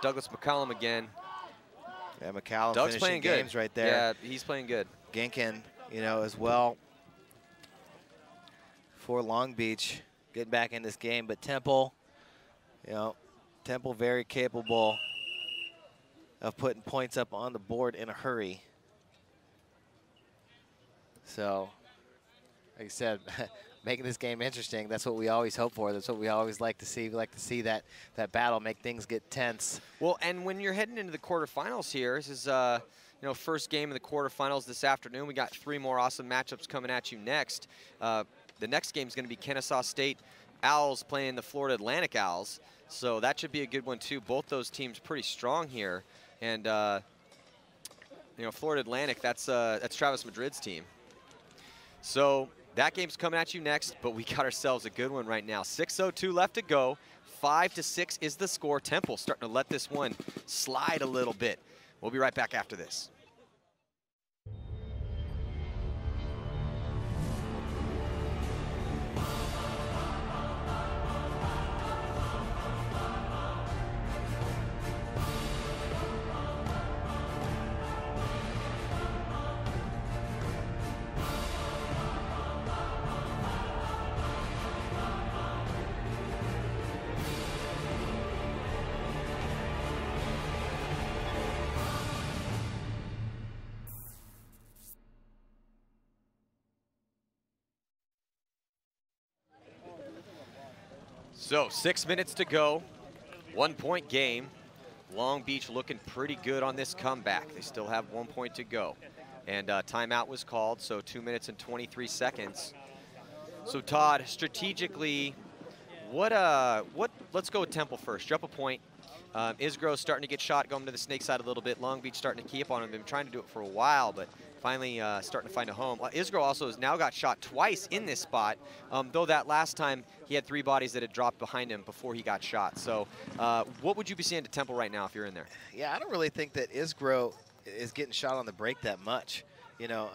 Douglas McCallum again. Yeah, McCallum Doug's finishing playing games good. right there. Yeah, he's playing good. Genkin, you know, as well for Long Beach, getting back in this game. But Temple, you know, Temple very capable of putting points up on the board in a hurry. So, like I said, making this game interesting, that's what we always hope for. That's what we always like to see. We like to see that battle, make things get tense. Well, and when you're heading into the quarterfinals here, this is you know, first game of the quarterfinals this afternoon. We got 3 more awesome matchups coming at you next. The next game is going to be Kennesaw State Owls playing the Florida Atlantic Owls. So that should be a good one too. Both those teams pretty strong here. And you know, Florida Atlantic, that's Travis Madrid's team. So that game's coming at you next, but we got ourselves a good one right now. 6:02 left to go. 5-6 is the score. Temple starting to let this one slide a little bit. We'll be right back after this. So 6 minutes to go, 1-point game. Long Beach looking pretty good on this comeback. They still have 1 point to go. And timeout was called, so 2 minutes and 23 seconds. So Todd, strategically, let's go with Temple first. Jump a point. Isgro starting to get shot, going to the snake side a little bit. Long Beach starting to keep on him. Been trying to do it for a while, but finally starting to find a home. Isgro also has now got shot twice in this spot, though that last time he had 3 bodies that had dropped behind him before he got shot. So what would you be saying to Temple right now if you're in there? Yeah, I don't really think that Isgro is getting shot on the break that much. You know,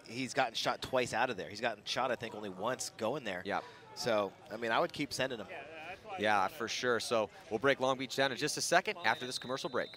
he's gotten shot twice out of there. He's gotten shot, I think, only once going there. Yeah. So, I mean, I would keep sending him. Yeah, for sure. So we'll break Long Beach down in just a second after this commercial break.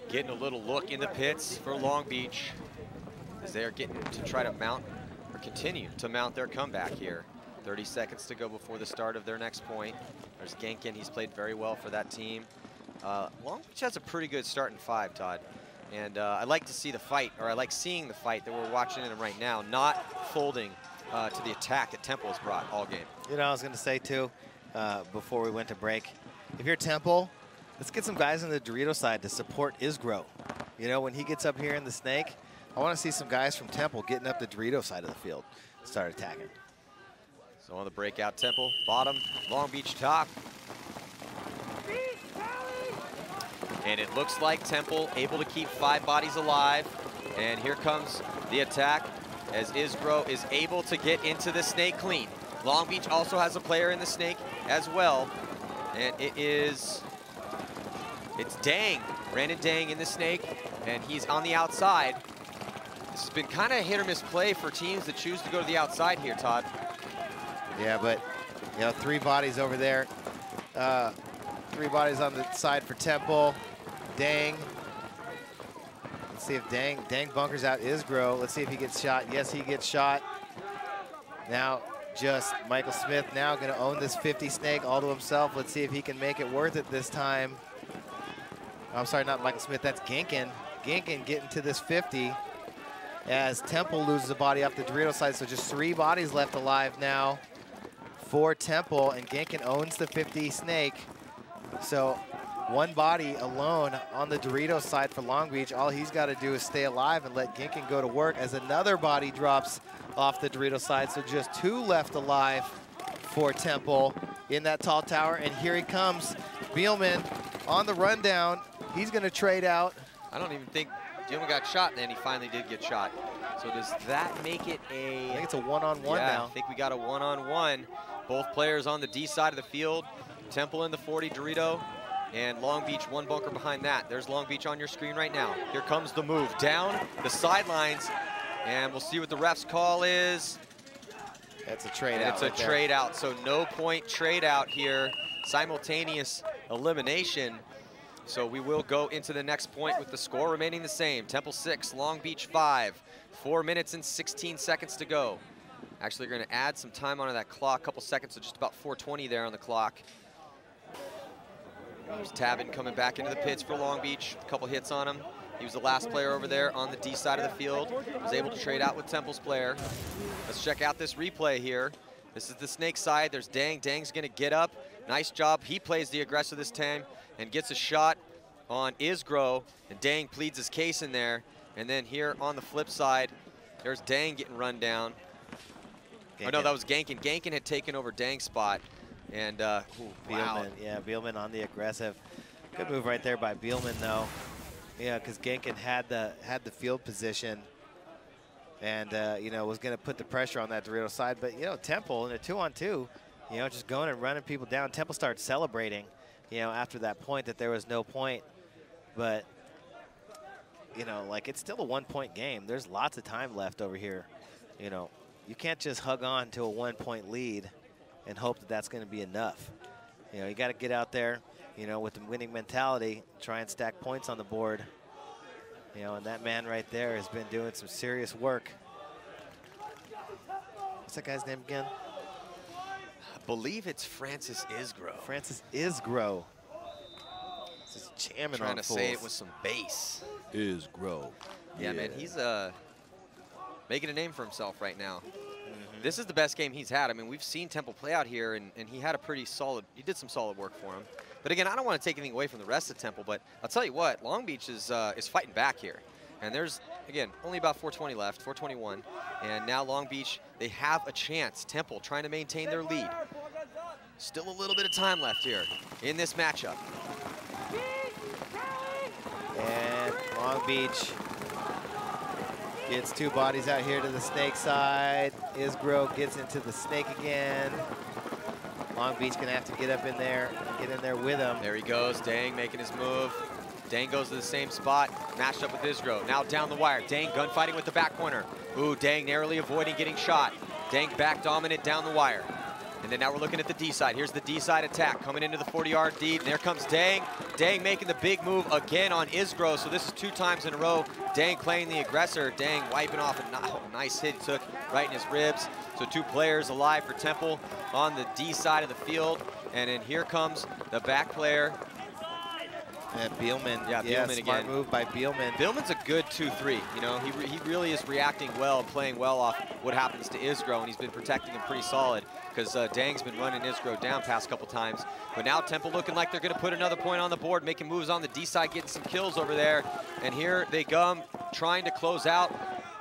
Getting a little look in the pits for Long Beach as they are getting to try to mount or continue to mount their comeback here. 30 seconds to go before the start of their next point. There's Genkin, he's played very well for that team. Long Beach has a pretty good starting 5, Todd. And I like to see the fight, or I like seeing the fight that we're watching in them right now, not folding to the attack that Temple has brought all game. You know, I was going to say, too, before we went to break. If you're Temple, let's get some guys on the Dorito side to support Isgro. You know, when he gets up here in the snake, I want to see some guys from Temple getting up the Dorito side of the field, start attacking. So on the breakout, Temple, bottom, Long Beach top. And it looks like Temple able to keep 5 bodies alive. And here comes the attack as Isgro is able to get into the snake clean. Long Beach also has a player in the snake as well. And it's Dang, Brandon Dang in the snake, and he's on the outside. This has been kind of hit or miss play for teams that choose to go to the outside here, Todd. Yeah, but, you know, 3 bodies over there. 3 bodies on the side for Temple. Dang. Let's see if Dang bunkers out Isgro. Let's see if he gets shot. Yes, he gets shot. Now, just Michael Smith now going to own this 50 snake all to himself. Let's see if he can make it worth it this time. I'm sorry, not Michael Smith, that's Ginkin. Ginkin getting to this 50 as Temple loses a body off the Dorito side, so just 3 bodies left alive now for Temple, and Ginkin owns the 50 snake. So 1 body alone on the Dorito side for Long Beach. All he's got to do is stay alive and let Ginkin go to work as another body drops off the Dorito side. So just 2 left alive for Temple in that tall tower. And here he comes, Bielman on the rundown. He's going to trade out. I don't even think Bielman got shot, and then he finally did get shot. So does that make it a... I think it's a one-on-one now. I think we got a one-on-one. Both players on the D side of the field. Temple in the 40 Dorito, and Long Beach 1 bunker behind that. There's Long Beach on your screen right now. Here comes the move down the sidelines, and we'll see what the ref's call is. That's a trade out. It's a trade out, so no point trade out here. Simultaneous elimination. So we will go into the next point with the score remaining the same. Temple 6, Long Beach 5. 4 minutes and 16 seconds to go. Actually, we're going to add some time onto that clock, a couple seconds, so just about 4:20 there on the clock. There's Tabin coming back into the pits for Long Beach. A couple hits on him. He was the last player over there on the D side of the field. Was able to trade out with Temple's player. Let's check out this replay here. This is the snake side. There's Dang. Dang's going to get up. Nice job. He plays the aggressor this time and gets a shot on Isgro. And Dang pleads his case in there. And then here on the flip side, there's Dang getting run down. Oh, no, that was Gankin. Gankin had taken over Dang's spot. And Bielman, wow. Yeah, Bielman on the aggressive. Good move right there by Bielman, though. Yeah, because Gankin had the field position, and you know, was going to put the pressure on that Dorito side. But you know, Temple in a 2-on-2, you know, just going and running people down. Temple started celebrating, you know, after that point that there was no point. But you know, like, it's still a 1-point game. There's lots of time left over here. You know, you can't just hug on to a 1-point lead and hope that that's going to be enough. You know, you got to get out there, you know, with the winning mentality, try and stack points on the board. You know, and that man right there has been doing some serious work. What's that guy's name again? I believe it's Francis Isgro. Francis Isgro. Just jamming Trying on to fools. say it with some bass. Isgro. Yeah, man, he's making a name for himself right now. This is the best game he's had. I mean, we've seen Temple play out here, and he had a pretty solid, he did some solid work for him. But again, I don't want to take anything away from the rest of Temple, but I'll tell you what, Long Beach is fighting back here. And there's, again, only about 4:20 left, 4:21. And now Long Beach, they have a chance. Temple trying to maintain their lead. Still a little bit of time left here in this matchup. And Long Beach gets 2 bodies out here to the snake side. Isgro gets into the snake again. Long Beach gonna have to get up in there and get in there with him. There he goes, Dang making his move. Dang goes to the same spot, matched up with Isgro. Now down the wire, Dang gunfighting with the back corner. Ooh, Dang narrowly avoiding getting shot. Dang back dominant down the wire. And then now we're looking at the D side. Here's the D side attack coming into the 40-yard D. And there comes Dang. Dang making the big move again on Isgro. So this is 2 times in a row. Dang playing the aggressor. Dang wiping off a nice hit he took right in his ribs. So 2 players alive for Temple on the D side of the field. And then here comes the back player Bielman, Yeah, Bielman smart again. move by Bielman. Bielman's a good 2-3. You know, he really is reacting well and playing well off what happens to Isgro, and he's been protecting him pretty solid because Dang's been running Isgro down past couple times. But now Temple looking like they're going to put another point on the board, making moves on the D side, getting some kills over there. And here they come, trying to close out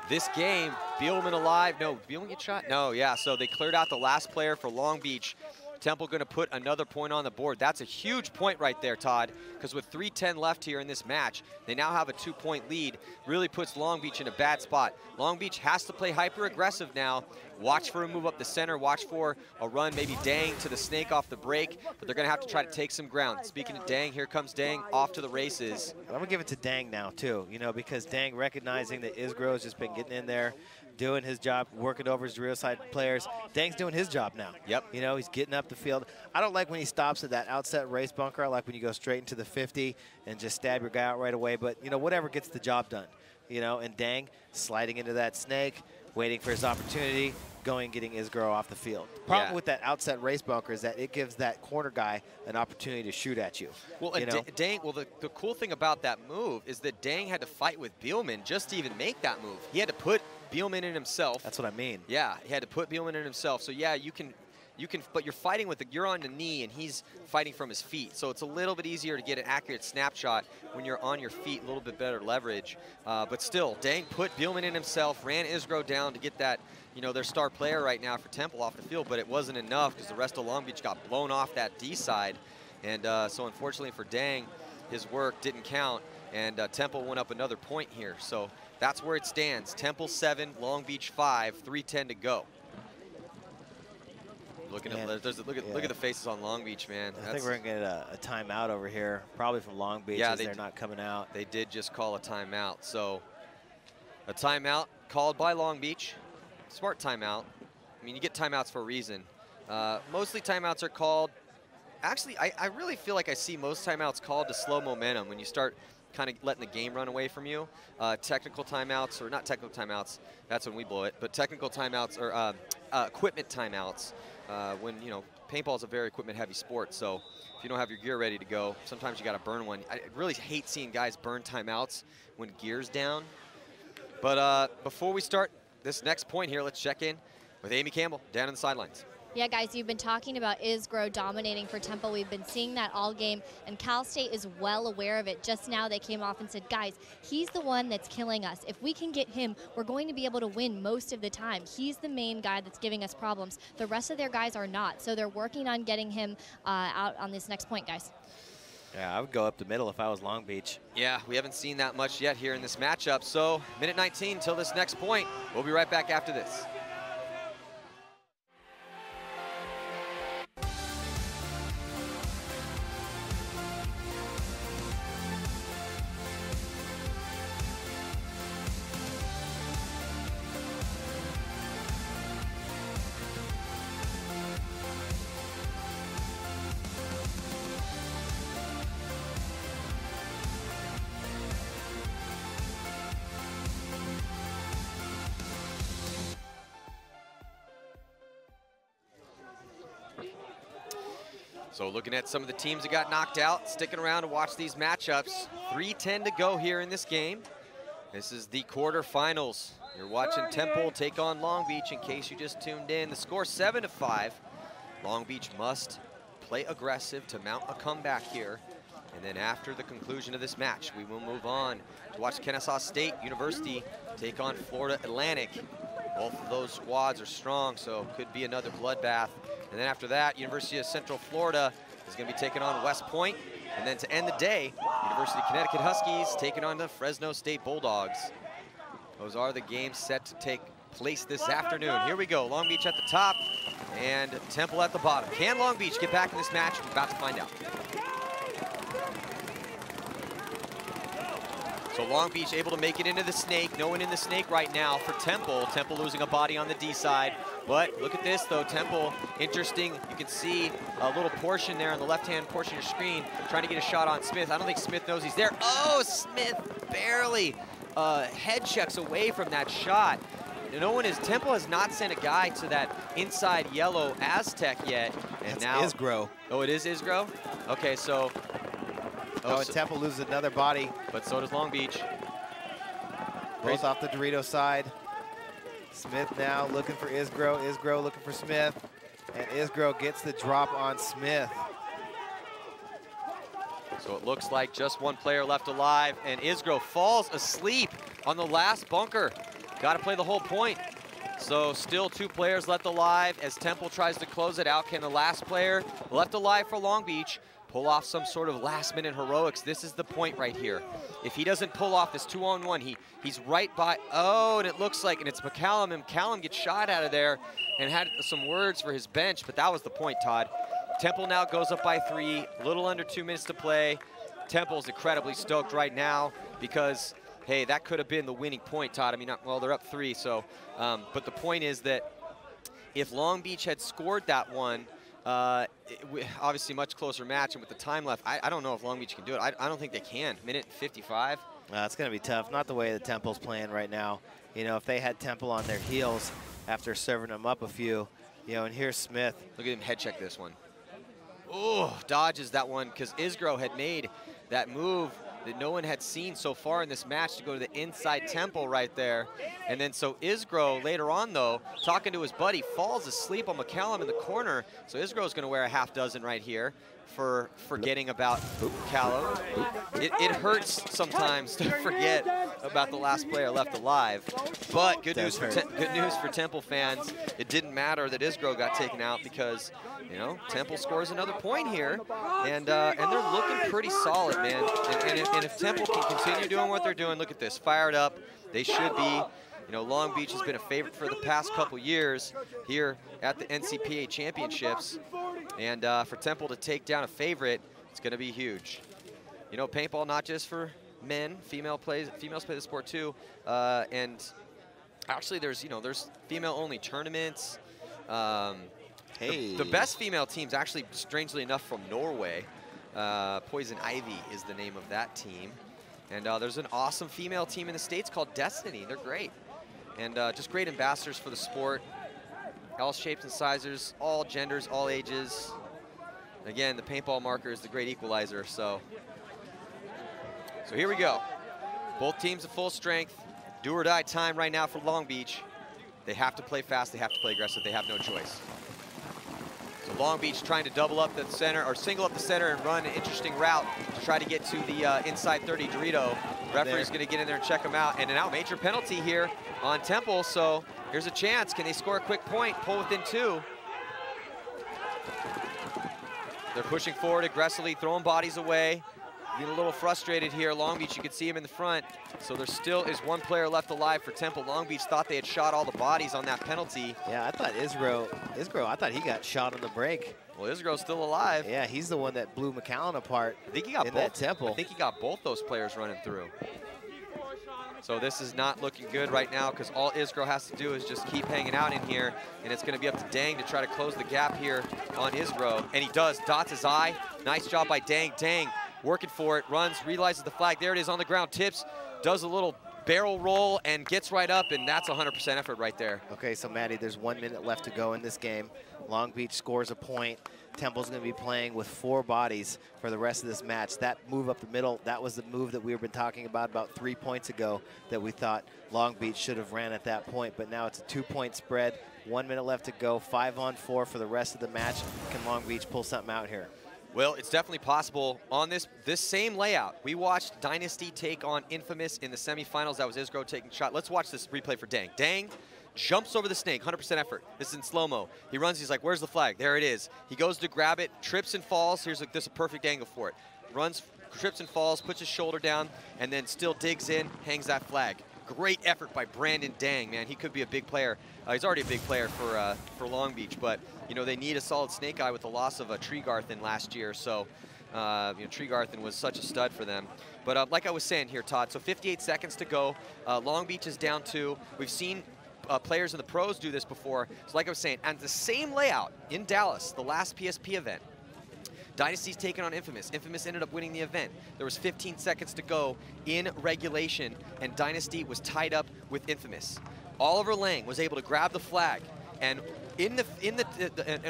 this game. Bielman alive. No, Bielman get shot? No, yeah. So they cleared out the last player for Long Beach. Temple going to put another point on the board. That's a huge point right there, Todd, because with 3:10 left here in this match, they now have a 2-point lead. Really puts Long Beach in a bad spot. Long Beach has to play hyper-aggressive now. Watch for a move up the center. Watch for a run, maybe Dang to the snake off the break, but they're going to have to try to take some ground. Speaking of Dang, here comes Dang off to the races. I'm going to give it to Dang now, too, you know, because Dang recognizing that Isgro has just been getting in there, doing his job, working over his real side players. Dang's doing his job now. Yep. You know, he's getting up the field. I don't like when he stops at that outset race bunker. I like when you go straight into the 50 and just stab your guy out right away. But, you know, whatever gets the job done. You know, and Dang sliding into that snake, waiting for his opportunity, going and getting Isgro off the field. The problem with that outset race bunker is that it gives that corner guy an opportunity to shoot at you. Well, and Dang, well, the cool thing about that move is that Dang had to fight with Bielman just to even make that move. He had to put Bielman in himself. That's what I mean. Yeah, he had to put Bielman in himself. So yeah, you can, but you're fighting with you're on the knee and he's fighting from his feet. So it's a little bit easier to get an accurate snapshot when you're on your feet, a little bit better leverage. But still, Dang put Bielman in himself, ran Isgro down to get that, you know, their star player right now for Temple off the field, but it wasn't enough because the rest of Long Beach got blown off that D side. And so unfortunately for Dang, his work didn't count, and Temple went up another point here. So that's where it stands. Temple 7, Long Beach 5, 3:10 to go. Looking at look at the faces on Long Beach, man. I think we're gonna get a timeout over here, probably from Long Beach. Yeah, they're not coming out. They did just call a timeout. So a timeout called by Long Beach. Smart timeout. I mean, you get timeouts for a reason. Mostly timeouts are called. Actually, I really feel like I see most timeouts called to slow momentum when you start kind of letting the game run away from you. Technical timeouts, or not technical timeouts, that's when we blow it, but technical timeouts or equipment timeouts, when, you know, paintball is a very equipment heavy sport, so if you don't have your gear ready to go, sometimes you got to burn one. I really hate seeing guys burn timeouts when gear's down. But before we start this next point here, let's check in with Amy Campbell down on the sidelines. Yeah, guys, you've been talking about Isgro dominating for Temple. We've been seeing that all game, and Cal State is well aware of it. Just now they came off and said, guys, he's the one that's killing us. If we can get him, we're going to be able to win most of the time. He's the main guy that's giving us problems. The rest of their guys are not, so they're working on getting him out on this next point, guys. Yeah, I would go up the middle if I was Long Beach. Yeah, we haven't seen that much yet here in this matchup, so minute 19 till this next point. We'll be right back after this. So looking at some of the teams that got knocked out, sticking around to watch these matchups. 3:10 to go here in this game. This is the quarterfinals. You're watching Temple take on Long Beach in case you just tuned in. The score 7-5. Long Beach must play aggressive to mount a comeback here. And then after the conclusion of this match, we will move on to watch Kennesaw State University take on Florida Atlantic. Both of those squads are strong, so could be another bloodbath. And then after that, University of Central Florida is going to be taking on West Point. And then to end the day, University of Connecticut Huskies taking on the Fresno State Bulldogs. Those are the games set to take place this afternoon. Here we go, Long Beach at the top and Temple at the bottom. Can Long Beach get back in this match? We're about to find out. So Long Beach able to make it into the snake. No one in the snake right now for Temple. Temple losing a body on the D side. But look at this though, Temple, interesting. You can see a little portion there on the left-hand portion of your screen, trying to get a shot on Smith. I don't think Smith knows he's there. Oh, Smith barely head checks away from that shot. Temple has not sent a guy to that inside yellow Aztec yet. And it's now Isgro. Oh, it is Isgro? Okay, so Oh, and Temple loses another body. But so does Long Beach. Both off the Dorito side. Smith now looking for Isgro. Isgro looking for Smith. And Isgro gets the drop on Smith. So it looks like just one player left alive, and Isgro falls asleep on the last bunker. Got to play the whole point. So still 2 players left alive as Temple tries to close it out. Can the last player left alive for Long Beach pull off some sort of last-minute heroics? This is the point right here. If he doesn't pull off this 2-on-1, he's right by, oh, and it looks like, and it's McCallum, and McCallum gets shot out of there and had some words for his bench, but that was the point, Todd. Temple now goes up by 3, a little under 2 minutes to play. Temple's incredibly stoked right now because, hey, that could have been the winning point, Todd. I mean, well, they're up 3, so, but the point is that if Long Beach had scored that one, obviously much closer match, and with the time left, I don't know if Long Beach can do it. I don't think they can. Minute 55. It's going to be tough. Not the way the Temple's playing right now. You know, if they had Temple on their heels after serving them up a few, you know, and here's Smith. Look at him head check this one. Oh, dodges that one because Isgro had made that move that no one had seen so far in this match to go to the inside Temple right there. And then so Isgro later on, though, talking to his buddy, falls asleep on McCallum in the corner. So Isgro's going to wear a half dozen right here for forgetting about McCallum. It hurts sometimes to forget about the last player left alive. But good news for Temple fans. It didn't matter that Isgro got taken out because, you know, Temple scores another point here, and they're looking pretty solid, man. And if Temple can continue doing what they're doing, look at this, fired up. They should be. You know, Long Beach has been a favorite for the past couple years here at the NCPA championships, and for Temple to take down a favorite, it's going to be huge. You know, paintball not just for men, females play the sport too, and actually there's female-only tournaments. Hey. The best female team's actually, strangely enough, from Norway. Poison Ivy is the name of that team. And there's an awesome female team in the States called Destiny. They're great. And just great ambassadors for the sport. All shapes and sizes, all genders, all ages. Again, the paintball marker is the great equalizer. So here we go. Both teams at full strength. Do or die time right now for Long Beach. They have to play fast. They have to play aggressive. They have no choice. So Long Beach trying to double up the center, or single up the center and run an interesting route to try to get to the inside 30 Dorito. Referee's going to get in there and check him out. And an major penalty here on Temple. So here's a chance. Can they score a quick point? Pull within 2. They're pushing forward aggressively, throwing bodies away. Getting a little frustrated here. Long Beach, you can see him in the front. So there still is 1 player left alive for Temple. Long Beach thought they had shot all the bodies on that penalty. Yeah, I thought Isgro, I thought he got shot on the break. Well, Isgro's still alive. Yeah, he's the one that blew McCallum apart. I think he got in both. That Temple. I think he got both those players running through. So this is not looking good right now because all Isgro has to do is just keep hanging out in here, and it's going to be up to Dang to try to close the gap here on Isgro. And he does. Dots his eye. Nice job by Dang. Dang working for it, runs, realizes the flag. There it is on the ground, tips, does a little barrel roll, and gets right up, and that's 100% effort right there. Okay, so Maddie, there's 1 minute left to go in this game. Long Beach scores a point. Temple's going to be playing with 4 bodies for the rest of this match. That move up the middle, that was the move that we've been talking about 3 points ago that we thought Long Beach should have ran at that point, but now it's a 2-point spread. 1 minute left to go, 5-on-4 for the rest of the match. Can Long Beach pull something out here? Well, it's definitely possible. On this same layout, we watched Dynasty take on Infamous in the semifinals. That was Isgro taking a shot. Let's watch this replay for Dang. Dang jumps over the snake, 100% effort. This is in slow-mo. He runs, he's like, where's the flag? There it is. He goes to grab it, trips and falls. This is a perfect angle for it. Runs, trips and falls, puts his shoulder down, and then still digs in, hangs that flag. Great effort by Brandon Dang, man. He could be a big player. He's already a big player for Long Beach, but you know they need a solid snake eye with the loss of Tregarthen last year. So you know, Tregarthen was such a stud for them. But like I was saying here, Todd, so 58 seconds to go. Long Beach is down 2. We've seen players in the pros do this before. So like I was saying, and the same layout in Dallas, the last PSP event, Dynasty's taken on Infamous. Infamous ended up winning the event. There was 15 seconds to go in regulation, and Dynasty was tied up with Infamous. Oliver Lang was able to grab the flag And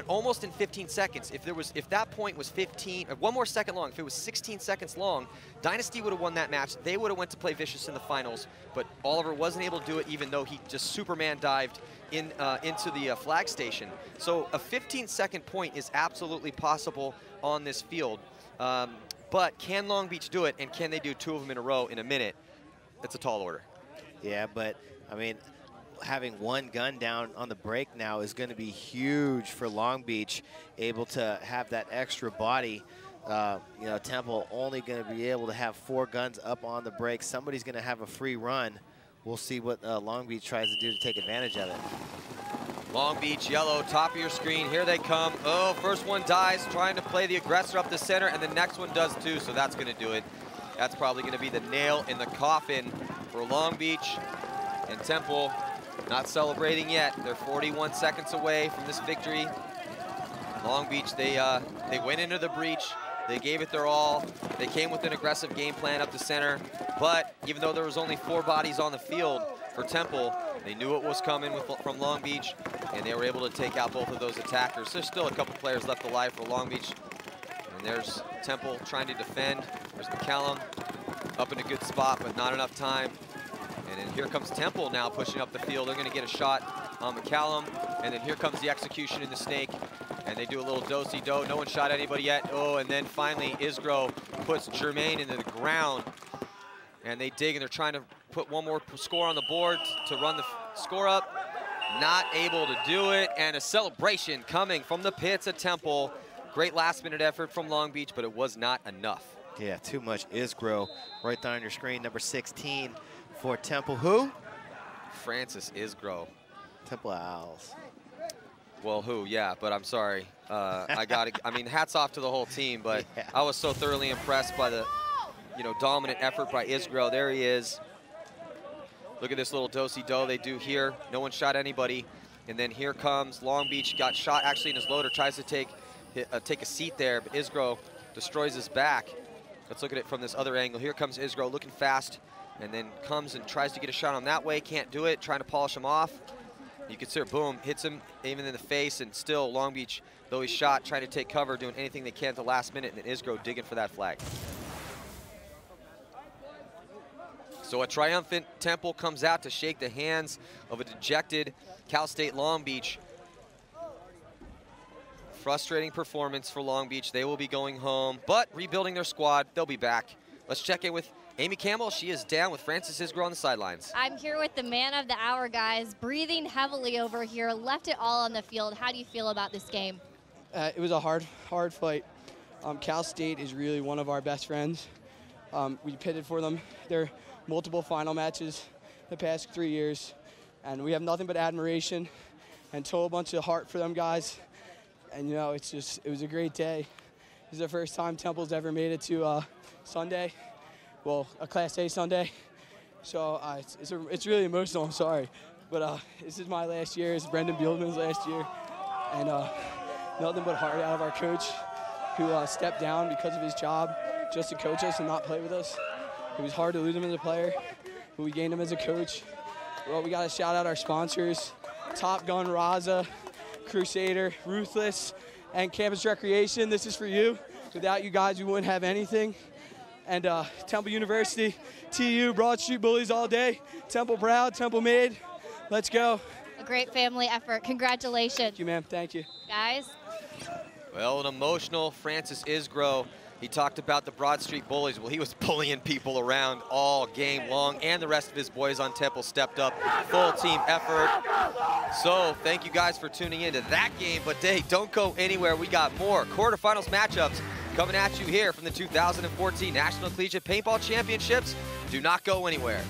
almost in 15 seconds, if that point was 1 more second long, if it was 16 seconds long, Dynasty would have won that match. They would have went to play Vicious in the finals, but Oliver wasn't able to do it, even though he just Superman dived into the flag station. So a 15-second point is absolutely possible on this field. But can Long Beach do it, and can they do 2 of them in a row in a minute? It's a tall order. Yeah, but I mean, having 1 gun down on the break now is going to be huge for Long Beach, able to have that extra body. You know, Temple only going to be able to have 4 guns up on the break. Somebody's going to have a free run. We'll see what Long Beach tries to do to take advantage of it. Long Beach, yellow, top of your screen. Here they come. Oh, first one dies, trying to play the aggressor up the center, and the next one does too, so that's going to do it. That's probably going to be the nail in the coffin for Long Beach. And Temple not celebrating yet. They're 41 seconds away from this victory. Long Beach, they went into the breach. They gave it their all. They came with an aggressive game plan up the center. But even though there was only 4 bodies on the field for Temple, they knew it was coming from Long Beach, and they were able to take out both of those attackers. There's still a couple players left alive for Long Beach. And there's Temple trying to defend. There's McCallum up in a good spot, but not enough time. And then here comes Temple now pushing up the field. They're going to get a shot on McCallum. And then here comes the execution in the snake. And they do a little do-si-do. No one shot anybody yet. Oh, and then finally Isgro puts Jermaine into the ground. And they dig, and they're trying to put 1 more score on the board to run the score up. Not able to do it. And a celebration coming from the pits at Temple. Great last-minute effort from Long Beach, but it was not enough. Yeah, too much. Isgro right there on your screen, number 16 for Temple. Who? Francis Isgro. Temple Owls. Well, who? Yeah, but I'm sorry. I mean, hats off to the whole team, but yeah. I was so thoroughly impressed by the, dominant effort by Isgro. There he is. Look at this little do-si-do they do here. No one shot anybody. And then here comes Long Beach. Got shot actually in his loader. Tries to take a seat there, but Isgro destroys his back. Let's look at it from this other angle. Here comes Isgro looking fast, and then comes and tries to get a shot on that way. Can't do it. Trying to polish him off. You can see her, boom, hits him even in the face, and still Long Beach, though he's shot, trying to take cover, doing anything they can at the last minute, and then Isgro digging for that flag. So a triumphant Temple comes out to shake the hands of a dejected Cal State Long Beach. Frustrating performance for Long Beach. They will be going home, but rebuilding their squad. They'll be back. Let's check in with Amy Campbell. She is down with Francis Isgro on the sidelines. I'm here with the man of the hour, guys, breathing heavily over here, left it all on the field. How do you feel about this game? It was a hard fight. Cal State is really one of our best friends. We pitted for them. They're multiple final matches the past 3 years, and we have nothing but admiration and total bunch of heart for them guys. And it was a great day. This is the first time Temple's ever made it to Sunday, well, a Class A Sunday. So it's really emotional, I'm sorry. But this is my last year, it's Brendan Bieldman's last year. And nothing but heart out of our coach, who stepped down because of his job just to coach us and not play with us. It was hard to lose him as a player, but we gained him as a coach. Well, we got to shout out our sponsors, Top Gun, Raza, Crusader, Ruthless, and Campus Recreation. This is for you. Without you guys, we wouldn't have anything. And Temple University, TU, Broad Street Bullies all day. Temple proud, Temple made. Let's go. A great family effort. Congratulations. Thank you, ma'am. Thank you. Guys. Well, an emotional Francis Isgro. He talked about the Broad Street Bullies. Well, he was bullying people around all game long, and the rest of his boys on Temple stepped up. Full team effort. So thank you guys for tuning into that game. But hey, don't go anywhere. We got more quarterfinals matchups coming at you here from the 2014 National Collegiate Paintball Championships. Do not go anywhere.